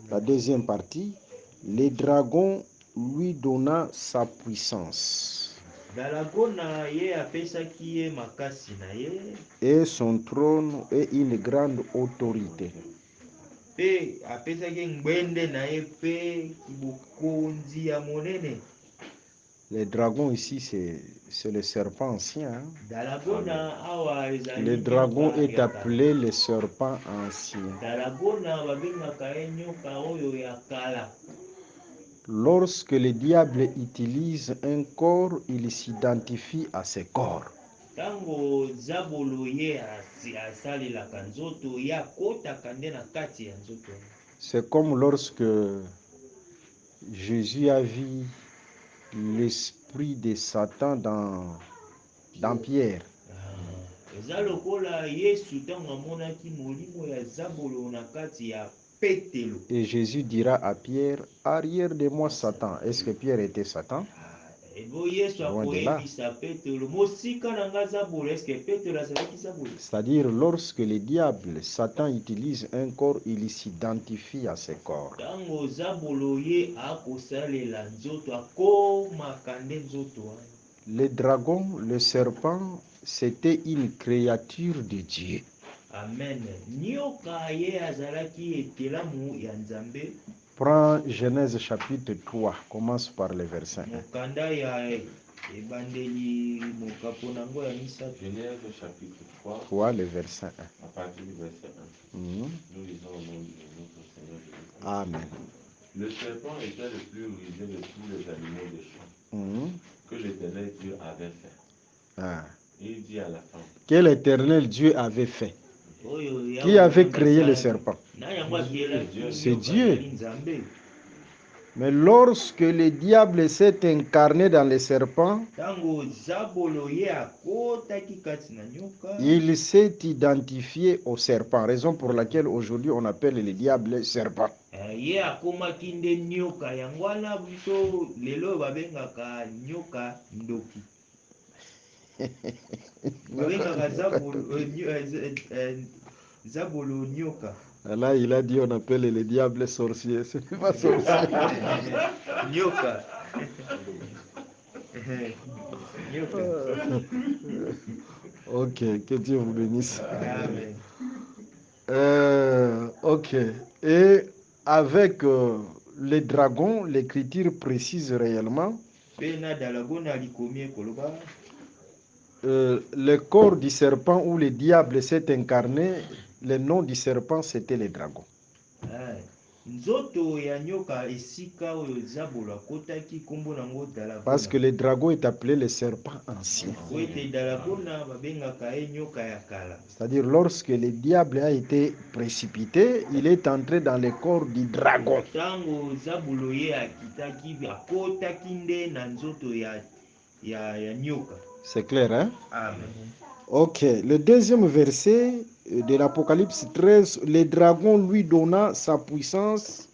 La deuxième partie, le dragon lui donna sa puissance et son trône et une grande autorité. Le dragon ici, c'est le serpent ancien. Le dragon est appelé le serpent ancien. Lorsque le diable utilise un corps, il s'identifie à ce corps. C'est comme lorsque Jésus a vu l'esprit de Satan dans Pierre. Et Jésus dira à Pierre, arrière de moi Satan. Est-ce que Pierre était Satan? Loin de là. C'est-à-dire, lorsque les diables, Satan utilise un corps, il s'identifie à ce corps. Le dragon, le serpent, c'était une créature de Dieu. Amen. Prends Genèse chapitre 3, commence par le verset 1. Genèse chapitre 3, 3, le verset 1. à partir du verset 1. Nous lisons au nom de notre Seigneur Jésus. Amen. Le serpent était le plus rusé de tous les animaux des champs que l'Éternel Dieu avait fait. Il dit à la femme. Que l'Éternel Dieu avait fait. Qui avait créé le serpent? C'est Dieu. Mais lorsque le diable s'est incarné dans le serpent, il s'est identifié au serpent, raison pour laquelle aujourd'hui on appelle le diable serpent. Là, il a dit on appelle le diable sorcier. Ce n'est pas sorcier. Nyoka. Ok, que Dieu vous bénisse. Amen. Ok. Et avec les dragons, l'écriture précise réellement le corps du serpent où le diable s'est incarné, le nom du serpent c'était le dragon. Parce que le dragon est appelé le serpent ancien. C'est-à-dire lorsque le diable a été précipité, il est entré dans le corps du dragon. C'est clair, hein? Amen. Ok, le deuxième verset de l'Apocalypse 13, le dragon lui donna sa puissance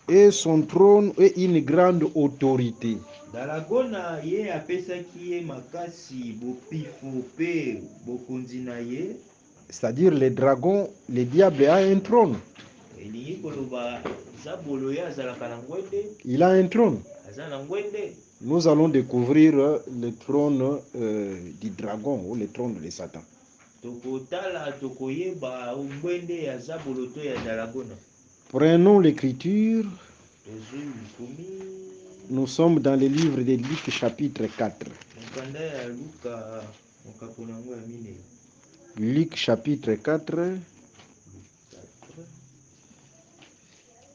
et son trône et une grande autorité. C'est-à-dire le dragon, le diable a un trône. Il a un trône. Nous allons découvrir le trône du dragon ou le trône de Satan. Prenons l'écriture. Nous sommes dans le livre de Luc chapitre 4. Luc chapitre 4.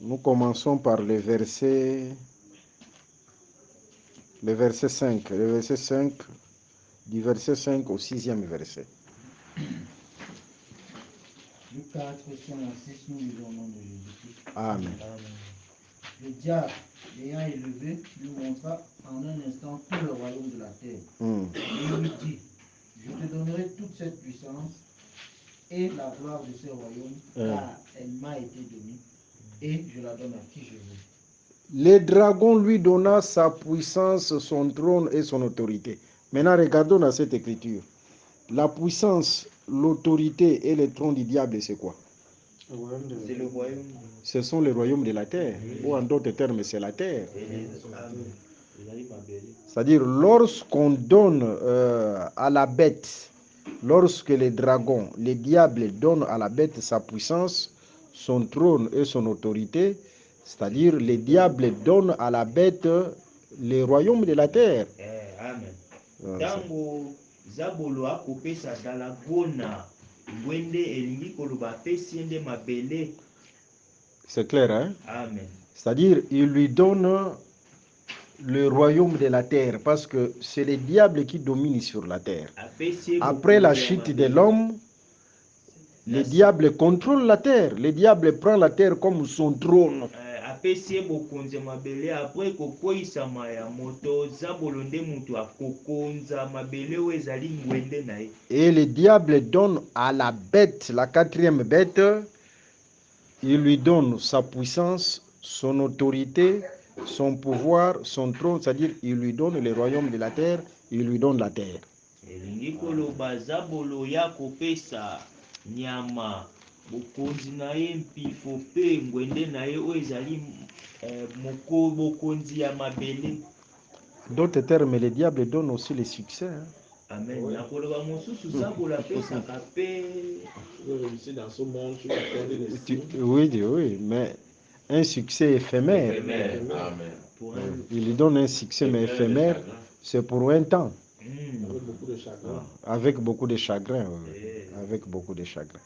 Nous commençons par le verset 5. Le verset 5, du verset 5 au 6e verset. Luc 4, verset 6, nous lisons au nom de Jésus-Christ. Amen. Le diable, l'ayant élevé, lui montra en un instant tout le royaume de la terre. Et il lui dit, je te donnerai toute cette puissance et la gloire de ce royaume, car elle m'a été donnée, et je la donne à qui je veux. Le dragon lui donna sa puissance, son trône et son autorité. Maintenant, regardons dans cette écriture. La puissance, l'autorité et le trône du diable, c'est quoi? C'est le royaume. Ce sont les royaumes de la terre, ou en d'autres termes, c'est la terre. C'est-à-dire, lorsqu'on donne à la bête, lorsque les dragons, les diables donnent à la bête sa puissance, son trône et son autorité, c'est-à-dire les diables donnent à la bête les royaumes de la terre. Amen. Tango zabolo akopesa dalagona wende elingi koloba pesiende mabele. C'est clair, hein? Amen. C'est-à-dire il lui donne le royaume de la terre parce que c'est le diable qui domine sur la terre. Après la chute de l'homme, le diable contrôle la terre. Le diable prend la terre comme son trône. Et le diable donne à la bête, la quatrième bête, il lui donne sa puissance, son autorité, son pouvoir, son trône, c'est-à-dire il lui donne le royaume de la terre, il lui donne la terre. elingi koloba zabolo ya kopesa nyama bokonzi na ye mpifo mpe ngwende na ye oyo ezali bokonzi ya mabele. D'autres termes, le diable donne aussi le succès. Hein? Amen. Oui. Nakoloba mosusu zabolo apesaka mpe dans ce monde, tu vas oui, mais un succès éphémère. Amen. Il lui donne un succès mais éphémère, c'est pour un temps. Avec beaucoup de chagrin. Avec beaucoup de chagrin, oui. Avec beaucoup de chagrin.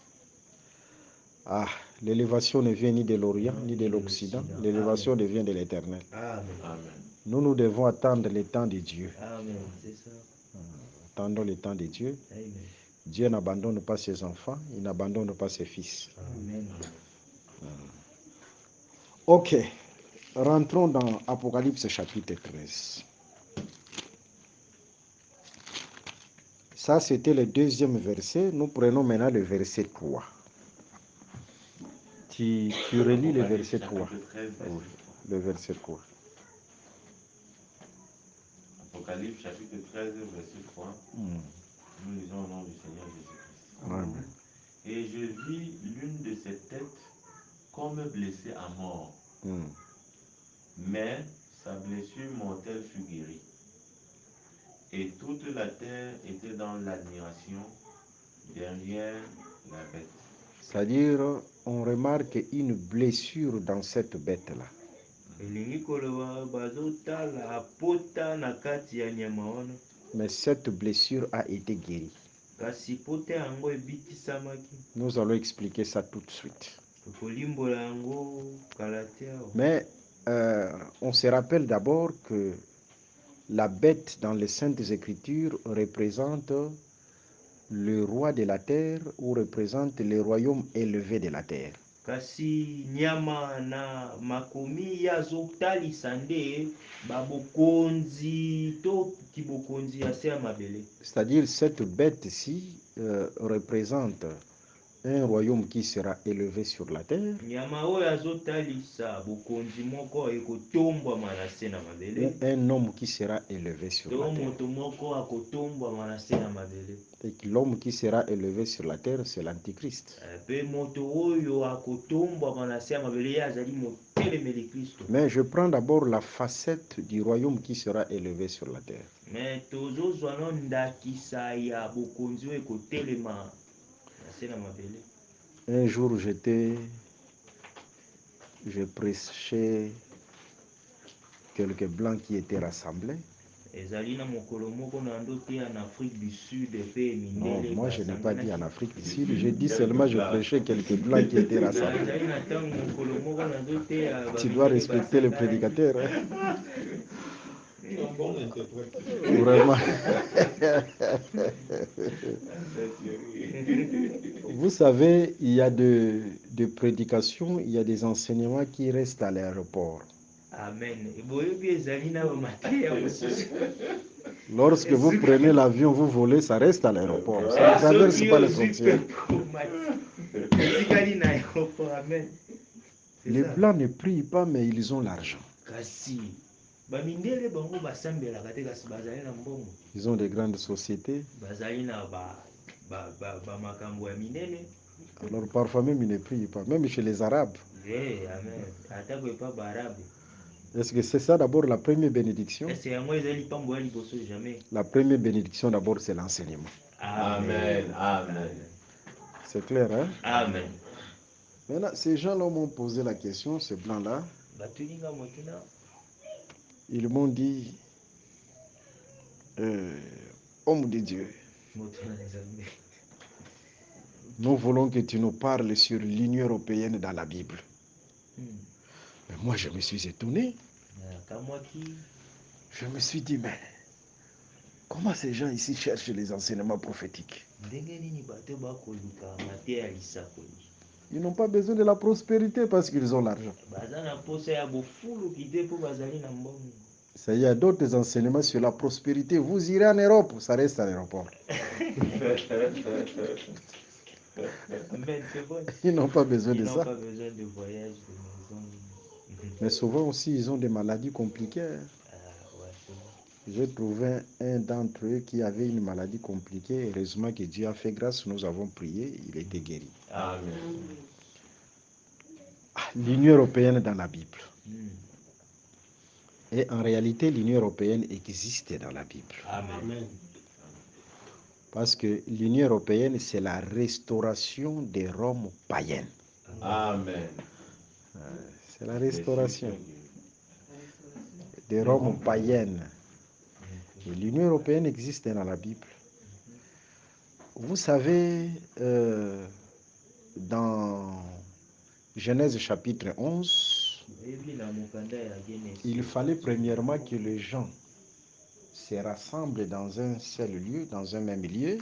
Ah, l'élévation ne vient ni de l'Orient ni de l'Occident. L'élévation vient de l'Éternel. Amen. Nous devons attendre le temps de Dieu. Amen. C'est ça. Attendons le temps de Dieu. Amen. Dieu n'abandonne pas ses enfants, il n'abandonne pas ses fils. Amen. Ok, rentrons dans Apocalypse chapitre 13. Ça, c'était le deuxième verset. Nous prenons maintenant le verset 3. Tu relis le verset 3. Oui, le verset 3. Apocalypse chapitre 13, verset 3. Nous lisons au nom du Seigneur Jésus-Christ. Amen. Et je vis l'une de ses têtes comme blessée à mort. Mais sa blessure mortelle fut guérie. Et toute la terre était dans l'admiration derrière la bête. C'est-à-dire, on remarque une blessure dans cette bête-là. Mais cette blessure a été guérie. Nous allons expliquer ça tout de suite. Mais on se rappelle d'abord que la bête dans les Saintes Écritures représente le roi de la terre ou représente le royaume élevé de la terre. Kasi nyama na makomi ya zotalisa nde babokonzi to kibokonzi ya se ya mabele. C'est-à-dire cette bête-ci représente un royaume qui sera élevé sur la terre. Un homme qui sera élevé sur la terre. Et l'homme qui sera élevé sur la terre, c'est l'Antichrist. Mais je prends d'abord la facette du royaume qui sera élevé sur la terre. Un jour, je prêchais quelques blancs qui étaient rassemblés. Non, moi je n'ai pas dit en Afrique du Sud, j'ai dit seulement je prêchais quelques blancs qui étaient rassemblés. Tu dois respecter le prédicateur. Hein? Vraiment. Vous savez, il y a de prédications, il y a des enseignements qui restent à l'aéroport. Amen. Lorsque vous prenez l'avion, vous volez, ça reste à l'aéroport. Ça ne traverse pas les frontières. Les blancs ne prient pas, mais ils ont l'argent. Ils ont des grandes sociétés. Alors parfois même ils ne prient pas, même chez les Arabes. Est-ce que c'est ça d'abord la première bénédiction? La première bénédiction d'abord c'est l'enseignement. Amen. Amen. C'est clair, hein? Amen. Maintenant, ces gens-là m'ont posé la question, ces blancs-là. Ils m'ont dit, homme de Dieu, nous voulons que tu nous parles sur l'Union européenne dans la Bible. Mais moi, je me suis étonné. Je me suis dit, mais comment ces gens ici cherchent les enseignements prophétiques? Ils n'ont pas besoin de la prospérité parce qu'ils ont l'argent. Ça y a d'autres enseignements sur la prospérité. Vous irez en Europe, ça reste à l'aéroport. Ils n'ont pas besoin de ça. Mais souvent aussi, ils ont des maladies compliquées. J'ai trouvé un d'entre eux qui avait une maladie compliquée. Heureusement que Dieu a fait grâce, nous avons prié, il était guéri. Amen. L'Union européenne dans la Bible. Et en réalité, l'Union européenne existe dans la Bible. Amen. Parce que l'Union européenne, c'est la restauration des Roms païennes. Amen. C'est la restauration des Roms païennes. Et l'Union européenne existe dans la Bible. Vous savez, dans Genèse chapitre 11, il fallait premièrement que les gens se rassemblent dans un seul lieu, dans un même lieu.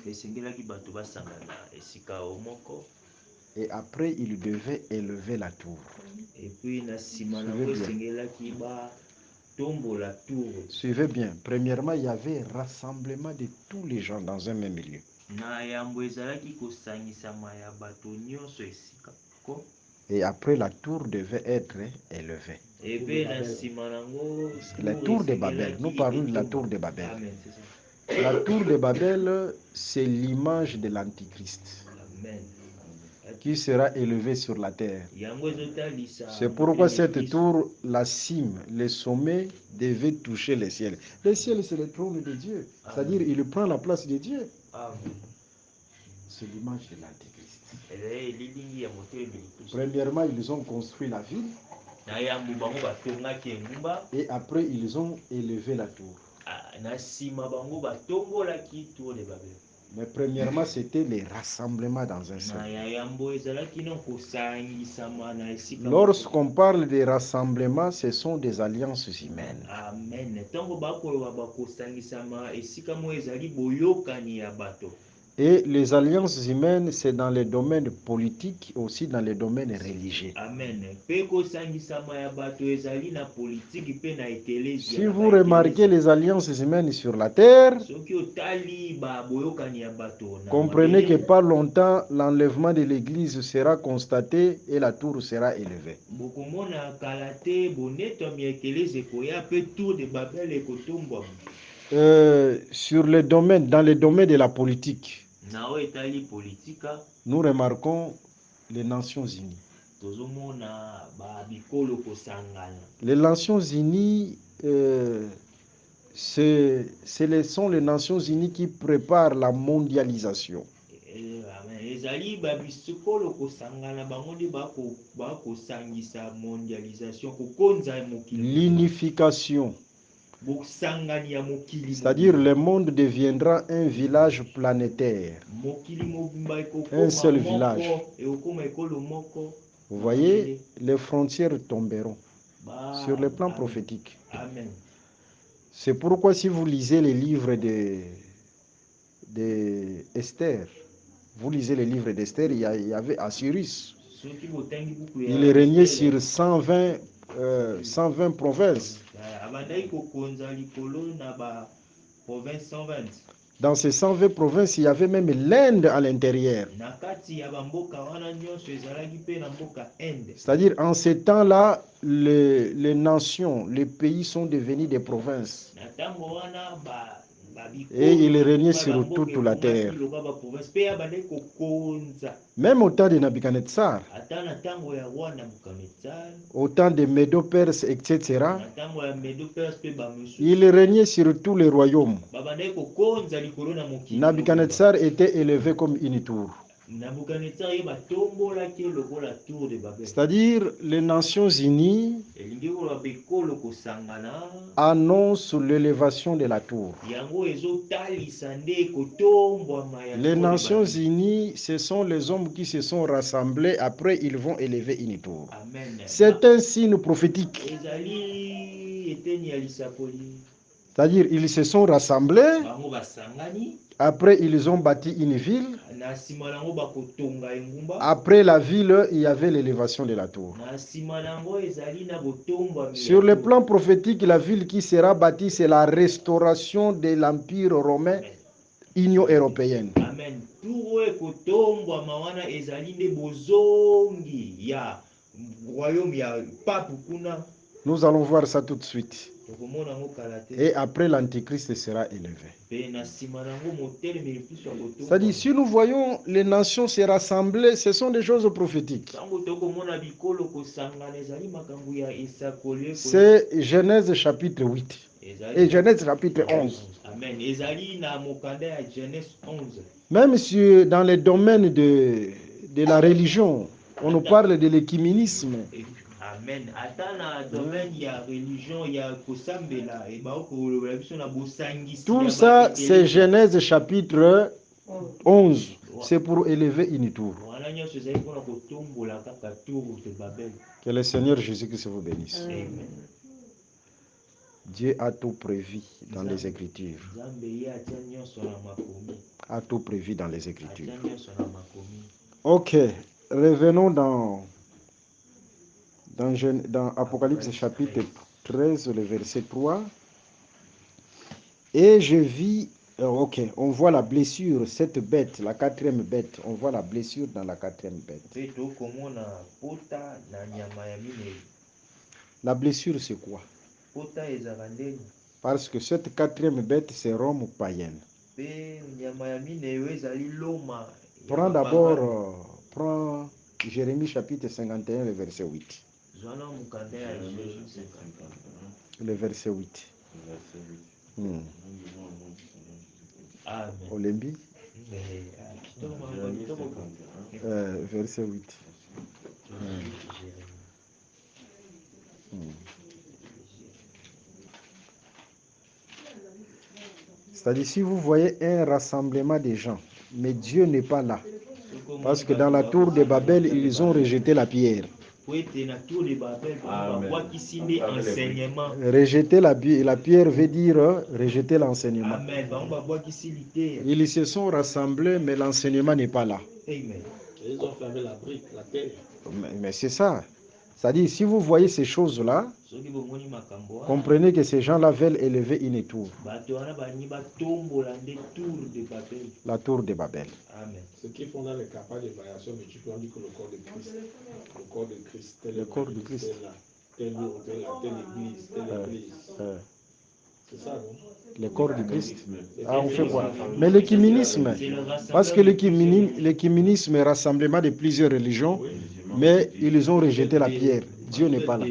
Et après, ils devaient élever la tour. Suivez bien. Premièrement, il y avait rassemblement de tous les gens dans un même lieu. Et après, la tour devait être élevée. La tour de Babel. Nous parlons de la tour de Babel. La tour de Babel, c'est l'image de l'Antichrist qui sera élevée sur la terre. C'est pourquoi cette tour, la cime, le sommet, devait toucher le ciel. Le ciel, c'est le trône de Dieu. C'est-à-dire, il prend la place de Dieu. C'est l'image de l'Antéchrist. Premièrement, ils ont construit la ville. Et après, ils ont élevé la tour. Mais premièrement, c'était les rassemblements dans un seul. Lorsqu'on parle des rassemblements, ce sont des alliances humaines. Et les alliances humaines, c'est dans les domaines politiques, aussi dans les domaines religieux. Si vous remarquez les alliances humaines sur la terre, comprenez que pas longtemps, l'enlèvement de l'église sera constaté et la tour sera élevée. Dans les domaines de la politique, nous remarquons les Nations Unies. Les Nations Unies, ce sont les Nations Unies qui préparent la mondialisation. L'unification. C'est-à-dire le monde deviendra un village planétaire. Un seul village. Vous voyez, les frontières tomberont sur le plan prophétique. C'est pourquoi si vous lisez les livres d'Esther, vous lisez les livres d'Esther, il y avait Assyrus. Il régnait sur 120 provinces. Dans ces 120 provinces, il y avait même l'Inde à l'intérieur. C'est-à-dire, en ces temps-là, les nations, les pays sont devenus des provinces. Et il régnait sur toute la terre. Même au temps de Nabucodonosor, au temps de Médo-Perse, etc., il régnait sur tous les royaumes. Nabucodonosor était élevé comme une tour. C'est-à-dire, les Nations Unies annoncent l'élévation de la tour. Les Nations Unies, ce sont les hommes qui se sont rassemblés, après ils vont élever une tour. C'est un signe prophétique. C'est-à-dire, ils se sont rassemblés, après ils ont bâti une ville. Après la ville, il y avait l'élévation de la tour. Sur le plan prophétique, la ville qui sera bâtie, c'est la restauration de l'Empire romain, Union européenne. Amen. Nous allons voir ça tout de suite. Et après, l'Antichrist sera élevé. C'est-à-dire, si nous voyons les nations se rassembler, ce sont des choses prophétiques. C'est Genèse chapitre 8 et Genèse chapitre 11. Amen. Même si dans les domaines de la religion, on nous parle de l'écuménisme. Amen. Tout ça, c'est Genèse chapitre 11. C'est pour élever une tour. Que le Seigneur Jésus-Christ vous bénisse. Amen. Dieu a tout prévu dans les Écritures. A tout prévu dans les Écritures. Ok, revenons dans Apocalypse chapitre 13, le verset 3. Et je vis, ok, on voit la blessure, cette bête, la quatrième bête, on voit la blessure dans la quatrième bête. La blessure, c'est quoi? Parce que cette quatrième bête, c'est Rome païenne. Prends d'abord, prends Jérémie chapitre 51, le verset 8. Le verset 8. Olembi. Verset 8. C'est-à-dire, si vous voyez un rassemblement des gens, mais Dieu n'est pas là. Parce que dans la tour de Babel, ils ont rejeté la pierre. Rejeter la pierre veut dire rejeter l'enseignement. Ils se sont rassemblés, mais l'enseignement n'est pas là. Ils ont fermé la brique, la terre. Mais c'est ça. C'est-à-dire, si vous voyez ces choses-là, comprenez que ces gens-là veulent élever une tour. La tour de Babel. Amen. Ce qui font dans les campagnes de variation multiples, on dit que le corps de Christ. Le corps de Christ. Le corps de Christ. Telle église, telle église. C'est ça, non? Le corps du Christ. Ah, on fait quoi? Mais l'écuménisme, parce que l'écuménisme est rassemblement de plusieurs religions, mais ils ont rejeté la pierre. Dieu n'est pas là.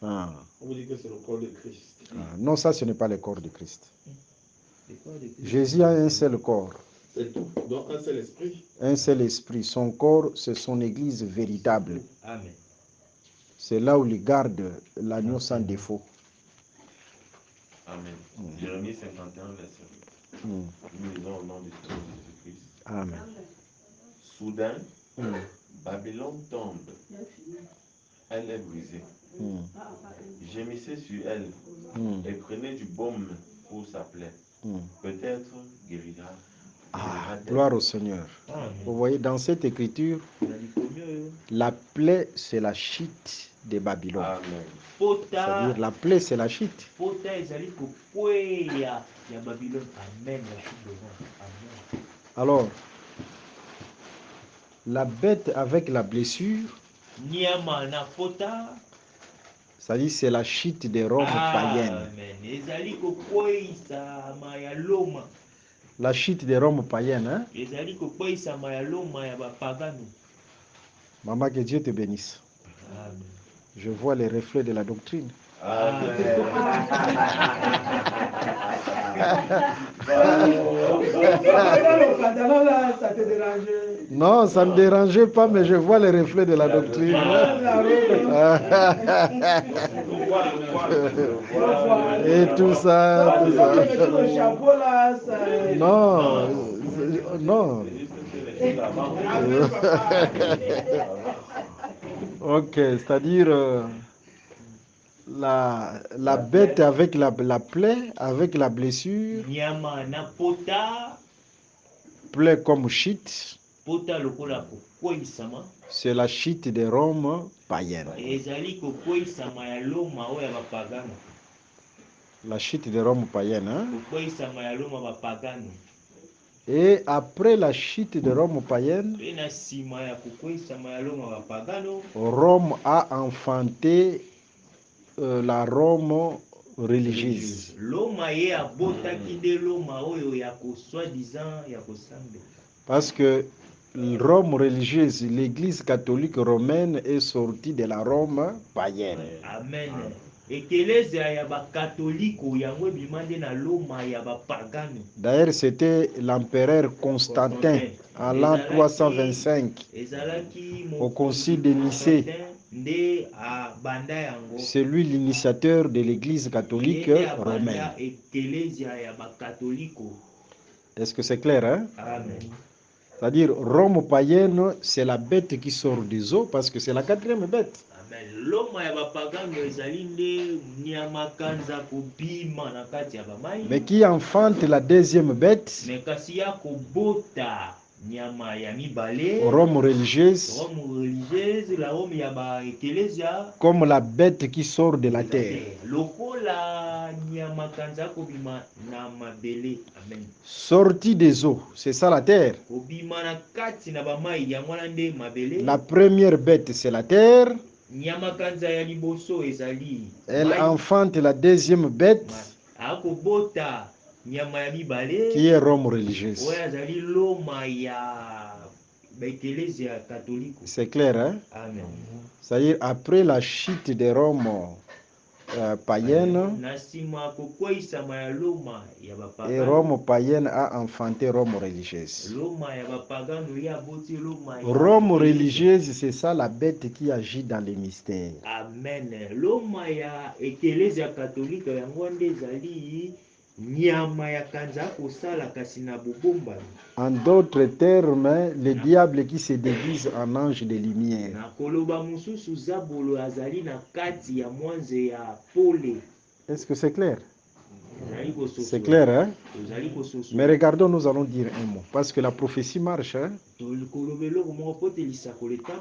Ah. On vous dit que c'est le corps de Christ. Ah, non, ça, ce n'est pas le corps de Christ. Jésus a un seul corps. C'est tout. Donc un seul esprit. Un seul esprit. Son corps, c'est son église véritable. Amen. C'est là où il garde l'agneau sans défaut. Amen. Jérémie 51, verset 8. Nous lisons au nom du Seigneur Jésus-Christ. Amen. Soudain, Babylone tombe. Elle est brisée. Gémissez sur elle et prenez du baume pour sa plaie. Peut-être guérira. Gloire au Seigneur. Vous voyez, dans cette écriture, la plaie, c'est la chute de Babylone. C'est-à-dire, la plaie, c'est la chute. Alors, la bête avec la blessure, c'est-à-dire, c'est la chute des Roms païennes. La chute des Roms païennes, hein? Maman, que Dieu te bénisse. Amen. Je vois les reflets de la doctrine. Non, ça ne me dérangeait pas, mais je vois les reflets de la doctrine. Et tout ça, tout ça. Non, non. Ok, c'est-à-dire la bête avec la plaie, avec la blessure, plaie comme chute, c'est la chute des Roms païennes. La chute des Roms païennes, hein? Et après la chute de Rome païenne, Rome a enfanté la Rome religieuse. Parce que Rome religieuse, l'Église catholique romaine est sortie de la Rome païenne. Amen. D'ailleurs, c'était l'empereur Constantin en l'an 325 au concile de Nicée. C'est lui l'initiateur de l'Église catholique romaine. Est-ce que c'est clair, hein? Amen. C'est-à-dire, Rome païenne, c'est la bête qui sort des eaux parce que c'est la quatrième bête. Mais qui enfante la deuxième bête, Rome religieuse, comme la bête qui sort de la terre. Sortie des eaux, c'est ça la terre. La première bête, c'est la terre. Elle enfante la deuxième bête, qui est Rome religieuse. C'est clair, hein? Amen. C'est-à-dire, après la chute de Rome païenne, et Rome païenne a enfanté Rome religieuse. Rome religieuse, c'est ça la bête qui agit dans les mystères. Amen. En d'autres termes, le diable qui se déguise en ange de lumière. Est-ce que c'est clair? C'est clair, hein? Mais regardons, nous allons dire un mot, parce que la prophétie marche. Hein?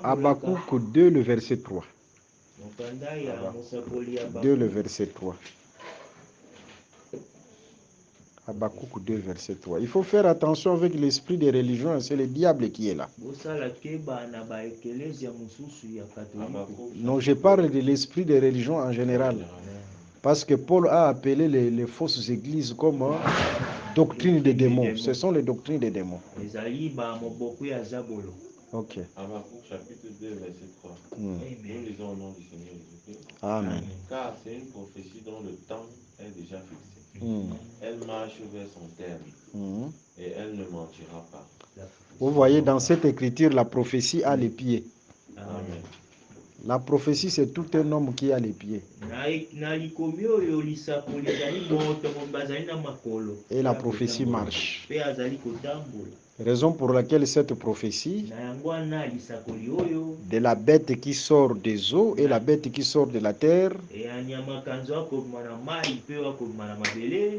Habakkuk 2, le verset 3. 2, le verset 3. Habakkuk 2, verset 3. Il faut faire attention avec l'esprit des religions, c'est le diable qui est là. Non, je parle de l'esprit des religions en général. Parce que Paul a appelé les fausses églises comme doctrine des démons. Ce sont les doctrines des démons. Ok. Habakkuk chapitre 2, verset 3. Nous lisons au nom du Seigneur Jésus-Christ. Amen. Car c'est une prophétie dont le temps est déjà fixé. Elle marche vers son terme et elle ne mentira pas. Vous voyez, dans cette écriture, la prophétie a les pieds. Amen. La prophétie, c'est tout un homme qui a les pieds. Et la prophétie marche. Raison pour laquelle cette prophétie de la bête qui sort des eaux et la bête qui sort de la terre,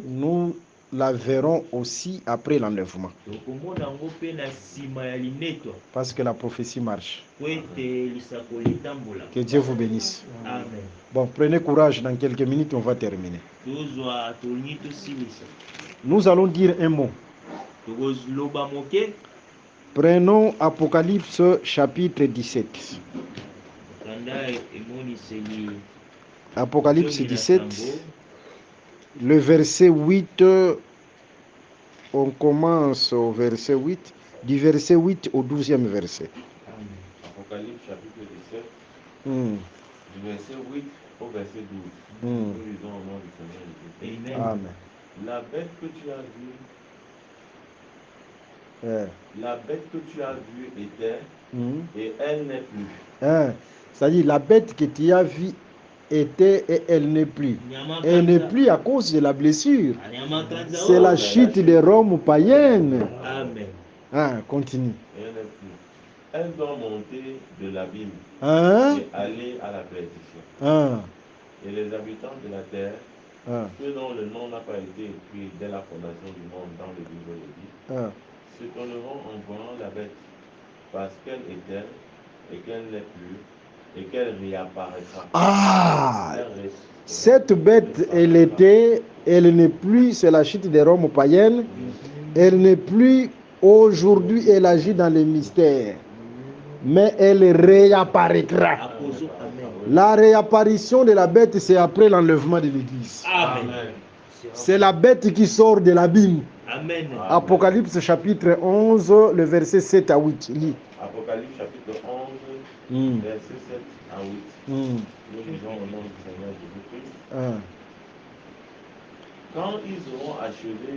nous la verrons aussi après l'enlèvement. Parce que la prophétie marche. Que Dieu vous bénisse. Amen. Bon, prenez courage, dans quelques minutes on va terminer. Nous allons dire un mot. Prenons Apocalypse chapitre 17. Apocalypse 17, le verset 8, on commence au verset 8, du verset 8 au 12e verset. Apocalypse chapitre 17, du verset 8 au verset 12. Nous lisons au nom du Seigneur Jésus. Amen. La bête que tu as vue, la bête que tu as vue était, et elle n'est plus. C'est-à-dire la bête que tu as vue était et elle n'est plus. Elle n'est plus à cause de la blessure. C'est la chute de Rome païenne. Amen. Continue. Elle n'est plus. Elle doit monter de l'abîme et aller à la perdition. Et les habitants de la terre, ceux dont le nom n'a pas été écrit dès la fondation du monde dans le livre de vie, s'étonneront en voyant la bête, parce qu'elle est telle et qu'elle n'est plus, et qu'elle réapparaîtra. Cette bête, elle était, elle n'est plus, c'est la chute de Rome païenne, elle n'est plus, aujourd'hui elle agit dans les mystères. mais elle réapparaîtra. La réapparition de la bête, c'est après l'enlèvement de l'Église. C'est la bête qui sort de l'abîme. Amen. Apocalypse chapitre 11, le verset 7 à 8. Lis. Apocalypse chapitre 11, verset 7 à 8. Nous lisons au nom du Seigneur Jésus-Christ. Quand ils auront achevé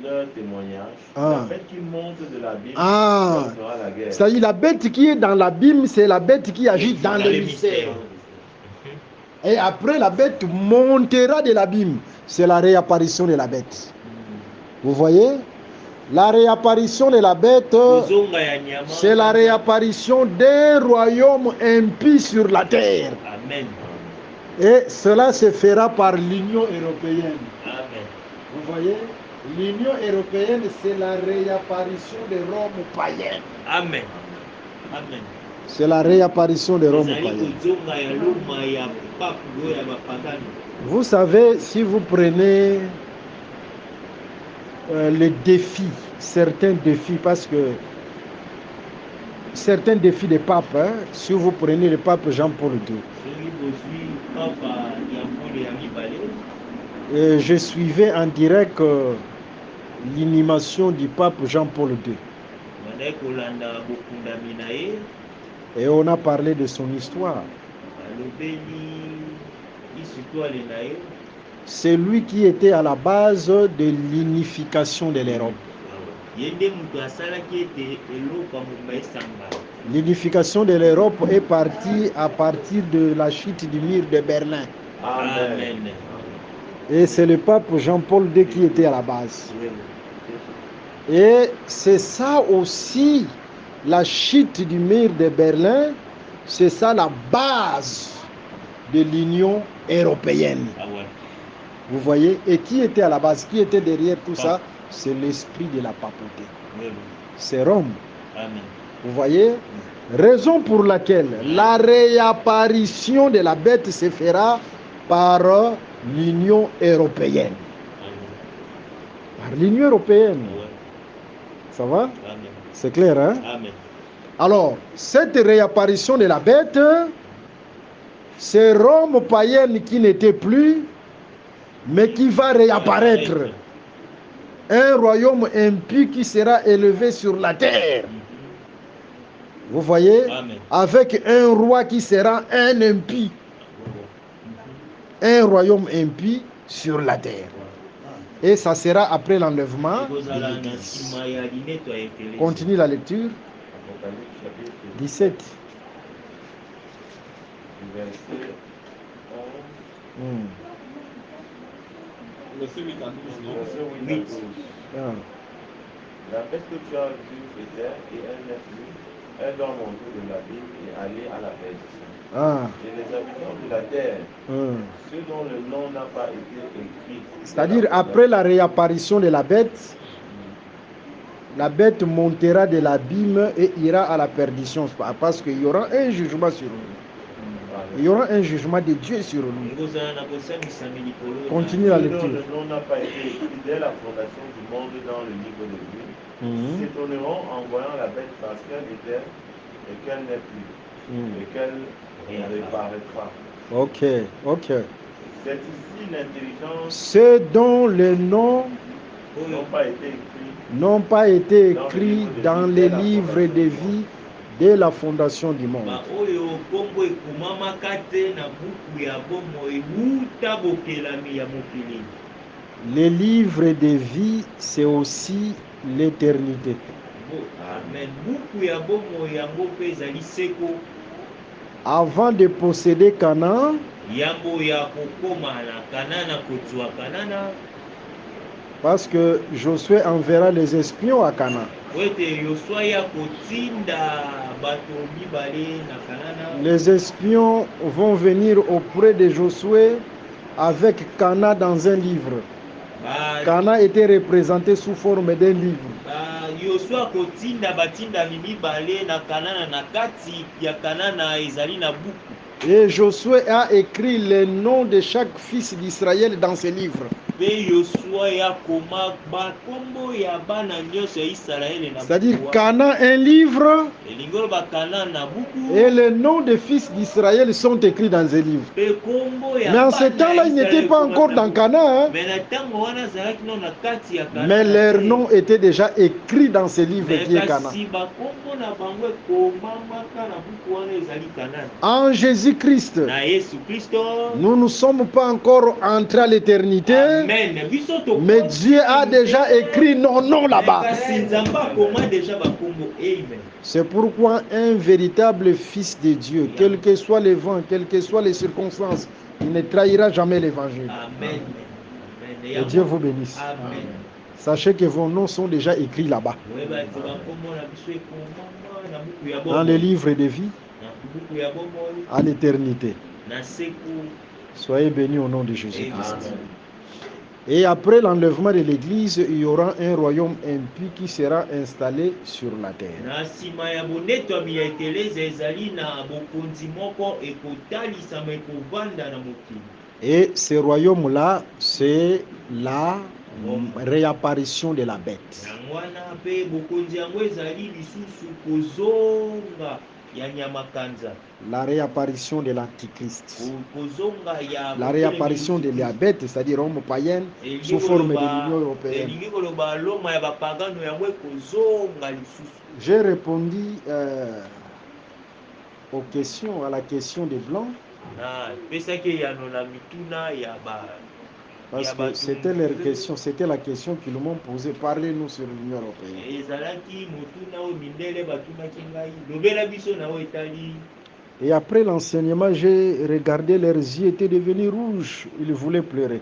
leur témoignage, la bête qui monte de l'abîme sera la guerre. C'est-à-dire la bête qui est dans l'abîme, c'est la bête qui agit dans le mystère. Et après, la bête montera de l'abîme. C'est la réapparition de la bête. Vous voyez? La réapparition de la bête, c'est la réapparition d'un royaume impie sur la terre. Amen. Et cela se fera par l'Union européenne. Amen. Vous voyez? L'Union européenne, c'est la réapparition de Rome païenne. Amen. Amen. C'est la réapparition de Rome païenne. Vous savez, si vous prenez les défis, certains défis, parce que certains défis des papes, si vous prenez le pape Jean-Paul II, et je suivais en direct l'inhumation du pape Jean-Paul II. Et on a parlé de son histoire. C'est lui qui était à la base de l'unification de l'Europe. L'unification de l'Europe est partie à partir de la chute du mur de Berlin. Amen. Et c'est le pape Jean-Paul II qui était à la base. Et c'est ça aussi, la chute du mur de Berlin, c'est ça la base de l'Union européenne. Vous voyez? Et qui était à la base? Qui était derrière tout ça? C'est l'esprit de la papauté. C'est Rome. Amen. Vous voyez? Raison pour laquelle la réapparition de la bête se fera par l'Union européenne. Par l'Union européenne. Ça va? Amen. C'est clair, hein? Amen. Alors, cette réapparition de la bête, c'est Rome païenne qui n'était plus, mais qui va réapparaître. Un royaume impie qui sera élevé sur la terre. Vous voyez? Amen. Avec un roi qui sera un impie. Un royaume impie sur la terre. Et ça sera après l'enlèvement de l'Église. Continue la lecture. 17. Verset 11. Verset 8 à 12, non? Verset 8 à 12. La bête que tu as vue était, et elle n'est plus. Elle doit monter de l'abîme et aller à la perdition. Et les habitants de la terre, ceux dont le nom n'a pas été écrit. C'est-à-dire, après la réapparition de la bête montera de l'abîme et ira à la perdition. Parce qu'il y aura un jugement sur lui. Il y aura un jugement de Dieu sur lui. Continue la lecture. Ceux dont le nom n'a pas été écrit dès la fondation du monde dans le livre de vie s'étonneront en voyant la bête parce qu'elle était et qu'elle n'est plus et qu'elle réapparaîtra. Ok. C'est ici l'intelligence. Ceux dont les noms n'ont pas été écrits dans les livres de vie dès la fondation du monde. Les livres de vie, c'est aussi l'éternité. Avant de posséder Canaan, parce que Josué enverra les espions à Canaan. Les espions vont venir auprès de Josué avec Canaan dans un livre. Canaan était représenté sous forme d'un livre. Et Josué a écrit les noms de chaque fils d'Israël dans ce livre. C'est-à-dire Canaan, un livre, et les noms des fils d'Israël sont écrits dans un livre. Mais en ce temps-là, ils n'étaient pas encore dans Canaan, mais leurs noms étaient déjà écrits dans ce livre qui est Canaan. En Jésus-Christ, nous ne sommes pas encore entrés à l'éternité, mais Dieu a déjà écrit nos noms là-bas. C'est pourquoi un véritable fils de Dieu, quel que soit les vents, quelles que soient les circonstances, il ne trahira jamais l'évangile. Que Dieu vous bénisse. Amen. Sachez que vos noms sont déjà écrits là-bas, dans les livres de vie, à l'éternité. Soyez bénis au nom de Jésus-Christ. Et après l'enlèvement de l'Église, il y aura un royaume impie qui sera installé sur la terre. Et ce royaume-là, c'est la réapparition de la bête. La réapparition de l'Antichrist. La réapparition de la bête, c'est-à-dire homme païenne, sous forme de l'Union européenne. J'ai répondu aux questions, à la question des Blancs. Parce que c'était leur question, c'était la question qu'ils m'ont posée. Parlez-nous sur l'Union européenne. Et après l'enseignement, j'ai regardé leurs yeux étaient devenus rouges. Ils voulaient pleurer.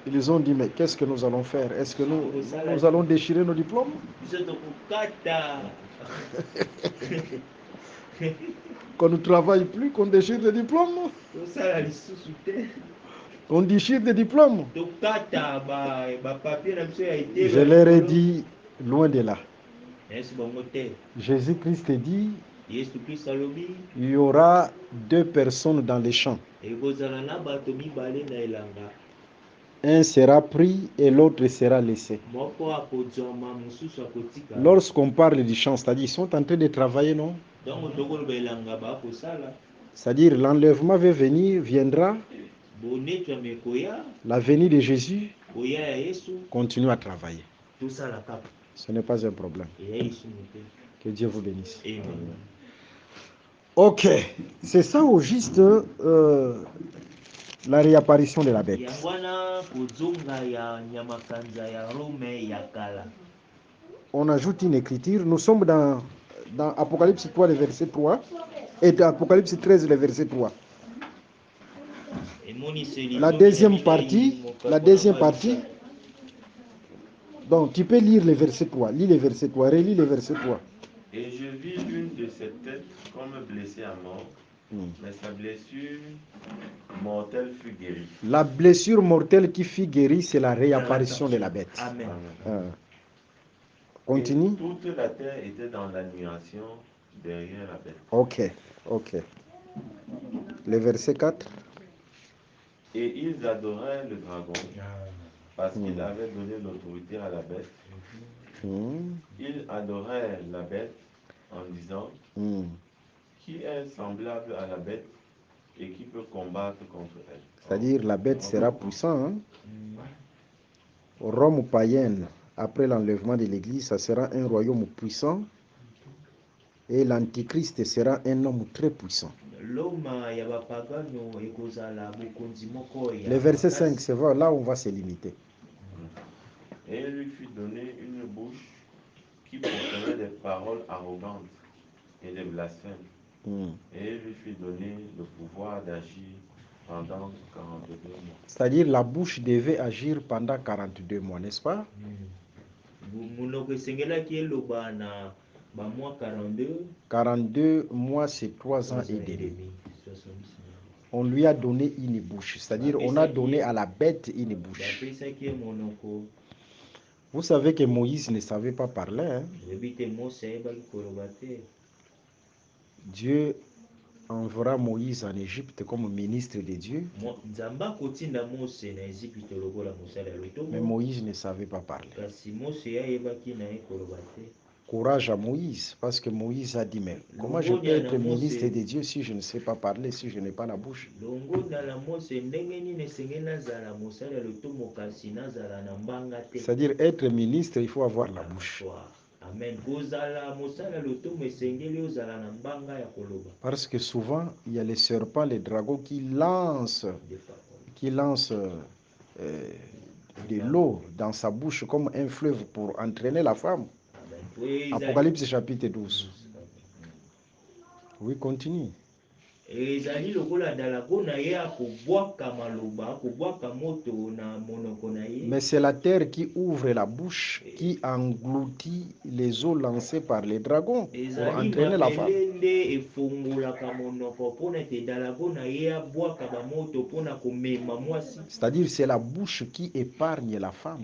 Ils ont dit, mais qu'est-ce que nous allons faire? Est-ce que nous allons déchirer nos diplômes? Qu'on ne travaille plus, qu'on déchire des diplômes? On déchire des diplômes? Je leur ai dit, loin de là. Jésus-Christ dit, il y aura 2 personnes dans les champs. Un sera pris et l'autre sera laissé. Lorsqu'on parle du champ, c'est-à-dire ils sont en train de travailler, non? C'est-à-dire l'enlèvement viendra, la venue de Jésus continue à travailler. Ce n'est pas un problème. Que Dieu vous bénisse. Ok, c'est ça au juste la réapparition de la bête. On ajoute une écriture. Nous sommes dans Apocalypse 3, le verset 3, et dans Apocalypse 13, le verset 3. La deuxième partie. Donc, tu peux lire le verset 3. Lis le verset 3. Relis le verset 3. Et je vis l'une de ses têtes comme blessée à mort, mais sa blessure mortelle fut guérie. La blessure mortelle qui fut guérie, c'est la réapparition de la bête. Amen. Continue. Et toute la terre était dans l'admiration derrière la bête. Ok. Le verset 4. Et ils adoraient le dragon parce qu'il avait donné l'autorité à la bête. Ils adoraient la bête en disant qui est semblable à la bête et qui peut combattre contre elle. C'est-à-dire la bête sera puissante. Rome païenne, après l'enlèvement de l'Église, ça sera un royaume puissant. Et l'Antichrist sera un homme très puissant. Le verset 5, c'est vrai, là on va se limiter. Et il lui fut donné une bouche qui porterait des paroles arrogantes et des blasphèmes. Et il lui fut donné le pouvoir d'agir pendant 42 mois. C'est-à-dire la bouche devait agir pendant 42 mois, n'est-ce pas? 42 mois, c'est 3 ans et demi. On lui a donné une bouche, c'est-à-dire on a donné à la bête une bouche. Vous savez que Moïse ne savait pas parler. Dieu enverra Moïse en Égypte comme ministre de Dieu. Mais Moïse ne savait pas parler. Courage à Moïse, parce que Moïse a dit, mais comment je peux être ministre de Dieu si je ne sais pas parler, si je n'ai pas la bouche? C'est-à-dire, être ministre, il faut avoir la bouche. Amen. Parce que souvent, il y a les serpents, les dragons qui lancent de l'eau dans sa bouche comme un fleuve pour entraîner la femme. Apocalypse chapitre 12. Oui, continue. Mais c'est la terre qui ouvre la bouche, qui engloutit les eaux lancées par les dragons pour entraîner la femme. C'est-à-dire c'est la bouche qui épargne la femme.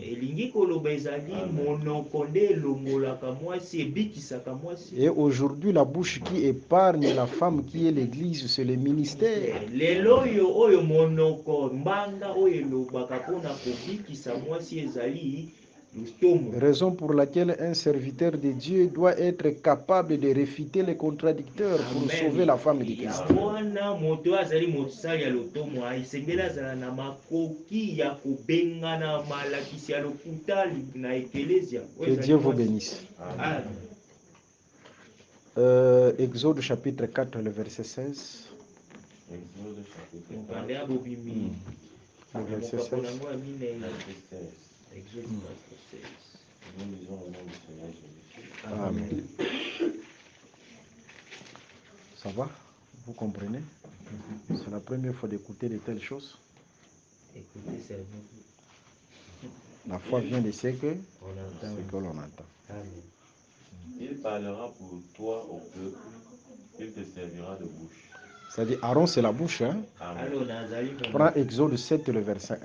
Et aujourd'hui, la bouche qui épargne la femme, qui est l'église, c'est le ministère. Raison pour laquelle un serviteur de Dieu doit être capable de réfuter les contradicteurs pour sauver la femme de Christ. Que Dieu vous bénisse. Exode chapitre 4, le verset 16. Exode chapitre 4. Le verset 16. Nous lisons au nom du Seigneur Jésus. Amen. Ça va? Vous comprenez? C'est la première fois d'écouter de telles choses. La foi vient de ce que l'on entend. Amen. Il parlera pour toi au peuple, il te servira de bouche. C'est-à-dire, Aaron, c'est la bouche. Hein? Prends Exode 7, le verset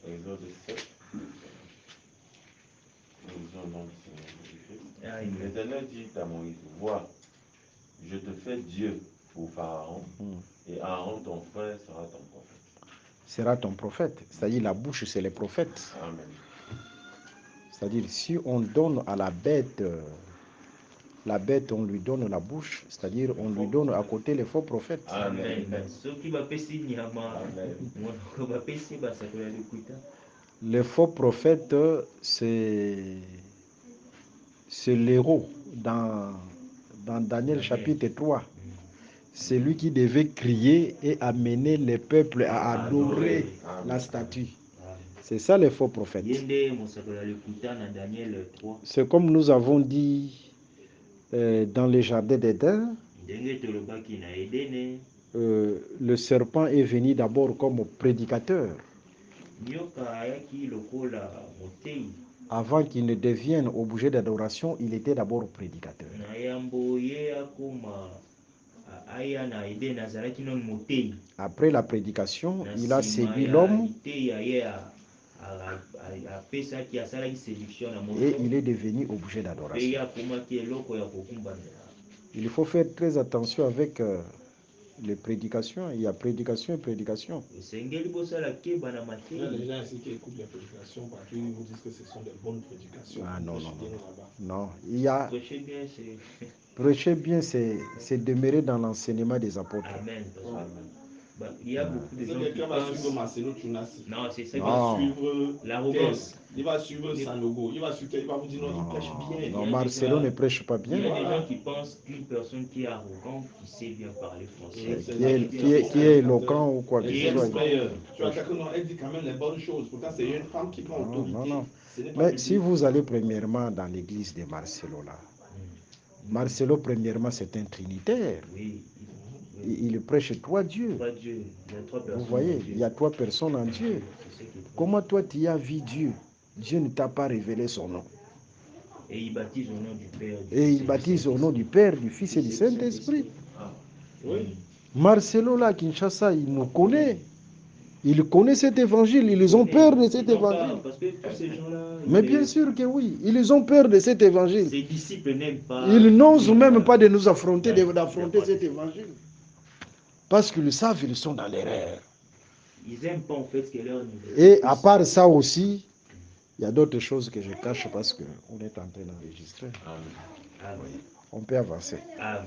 1. Exode 7. Nous lisons au nom du Seigneur Jésus-Christ. L'Éternel dit à Moïse, vois, je te fais Dieu pour Pharaon, et Aaron, ton frère, sera ton prophète. Sera ton prophète. C'est-à-dire, la bouche, c'est les prophètes. Amen. C'est-à-dire, si on donne à la bête, on lui donne la bouche, c'est-à-dire, on lui donne à côté les faux prophètes. Amen. Les faux prophètes, c'est l'héros dans Daniel chapitre 3. C'est lui qui devait crier et amener les peuples à adorer la statue. C'est ça les faux prophètes. C'est comme nous avons dit dans le jardin d'Éden, le serpent est venu d'abord comme prédicateur. Avant qu'il ne devienne objet d'adoration, il était d'abord prédicateur. Après la prédication, il a séduit l'homme et il est devenu objet d'adoration. Il faut faire très attention avec les prédications. Il y a prédication et prédication. Il y a des gens ici qui écoutent les prédications parce qu'ils vous disent que ce sont des bonnes prédications. Ah non, non, non. Non, il y a... Prêcher bien, c'est demeurer dans l'enseignement des apôtres. Amen. Amen. Il y a beaucoup de gens qui quelqu'un va suivre Marcelo Tunasi. Non, c'est ça. Il va suivre l'arrogance. Il va suivre Sanogo. Il va vous dire non, il prêche bien. Non, Marcelo ne prêche pas bien. Il y a des gens qui pensent qu'une personne qui est arrogante, qui sait bien parler français, qui est éloquent ou quoi que ce soit. Tu as quelqu'un elle dit quand même les bonnes choses. Pourtant, c'est une femme qui prend autorité. Non. Mais si vous allez premièrement dans l'église de Marcelo là, Marcelo premièrement c'est un trinitaire. Oui. Il prêche trois dieux. Vous voyez, il y a trois personnes en Dieu. Comment toi tu as vu Dieu? Dieu ne t'a pas révélé son nom. Et il baptise au nom du Père. Et il baptise au nom du Père, du Fils et du Saint-Esprit. Oui. Marcelo là, Kinshasa, il nous connaît. Ils connaissent cet évangile, ils ont peur de cet évangile. Parce que tous ces gens-là, mais bien sûr que oui, ils ont peur de cet évangile. Ses disciples n'aiment pas. Ils n'osent même pas de nous affronter, d'affronter cet évangile. parce qu'ils savent qu'ils sont dans l'erreur. Ils n'aiment pas en fait que leur Et à part ça aussi, il y a d'autres choses que je cache parce qu'on est en train d'enregistrer. Oui. On peut avancer. Amen.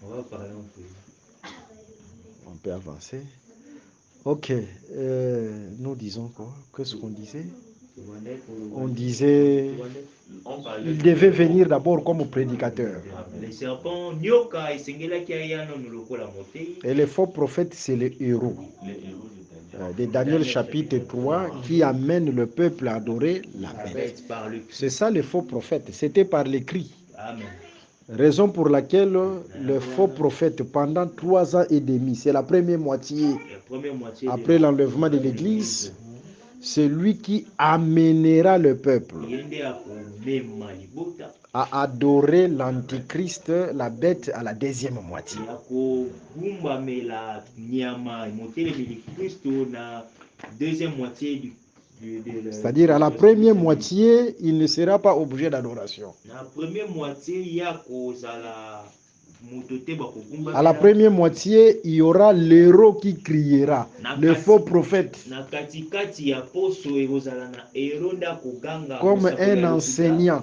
On va parler un peu. On peut avancer. Ok. Nous disons quoi? Qu'est-ce qu'on disait? On disait il devait venir d'abord comme prédicateur. Et les faux prophètes, c'est les héros. De Daniel chapitre 3 qui amène le peuple à adorer la bête. C'est ça les faux prophètes. C'était par l'écrit. Raison pour laquelle le faux prophète, pendant 3 ans et demi, c'est la première moitié après l'enlèvement de l'Église, c'est lui qui amènera le peuple à adorer l'antichrist, la bête, à la deuxième moitié. C'est-à-dire à la première moitié, il ne sera pas objet d'adoration. À la première moitié, il y aura l'héros qui criera, le faux prophète, comme un enseignant.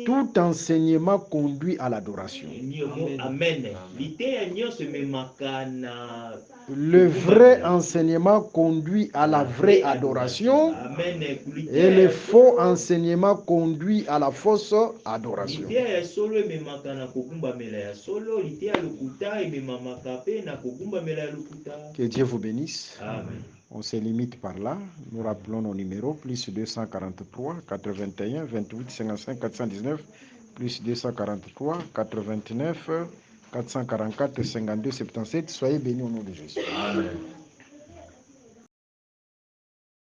Tout enseignement conduit à l'adoration. Le vrai enseignement conduit à la vraie adoration et le faux enseignement conduit à la fausse adoration. Que Dieu vous bénisse. Amen. On se limite par là. Nous rappelons nos numéros, plus 243 81 28 55 419, plus 243 89 444 52 77. Soyez bénis au nom de Jésus. Amen.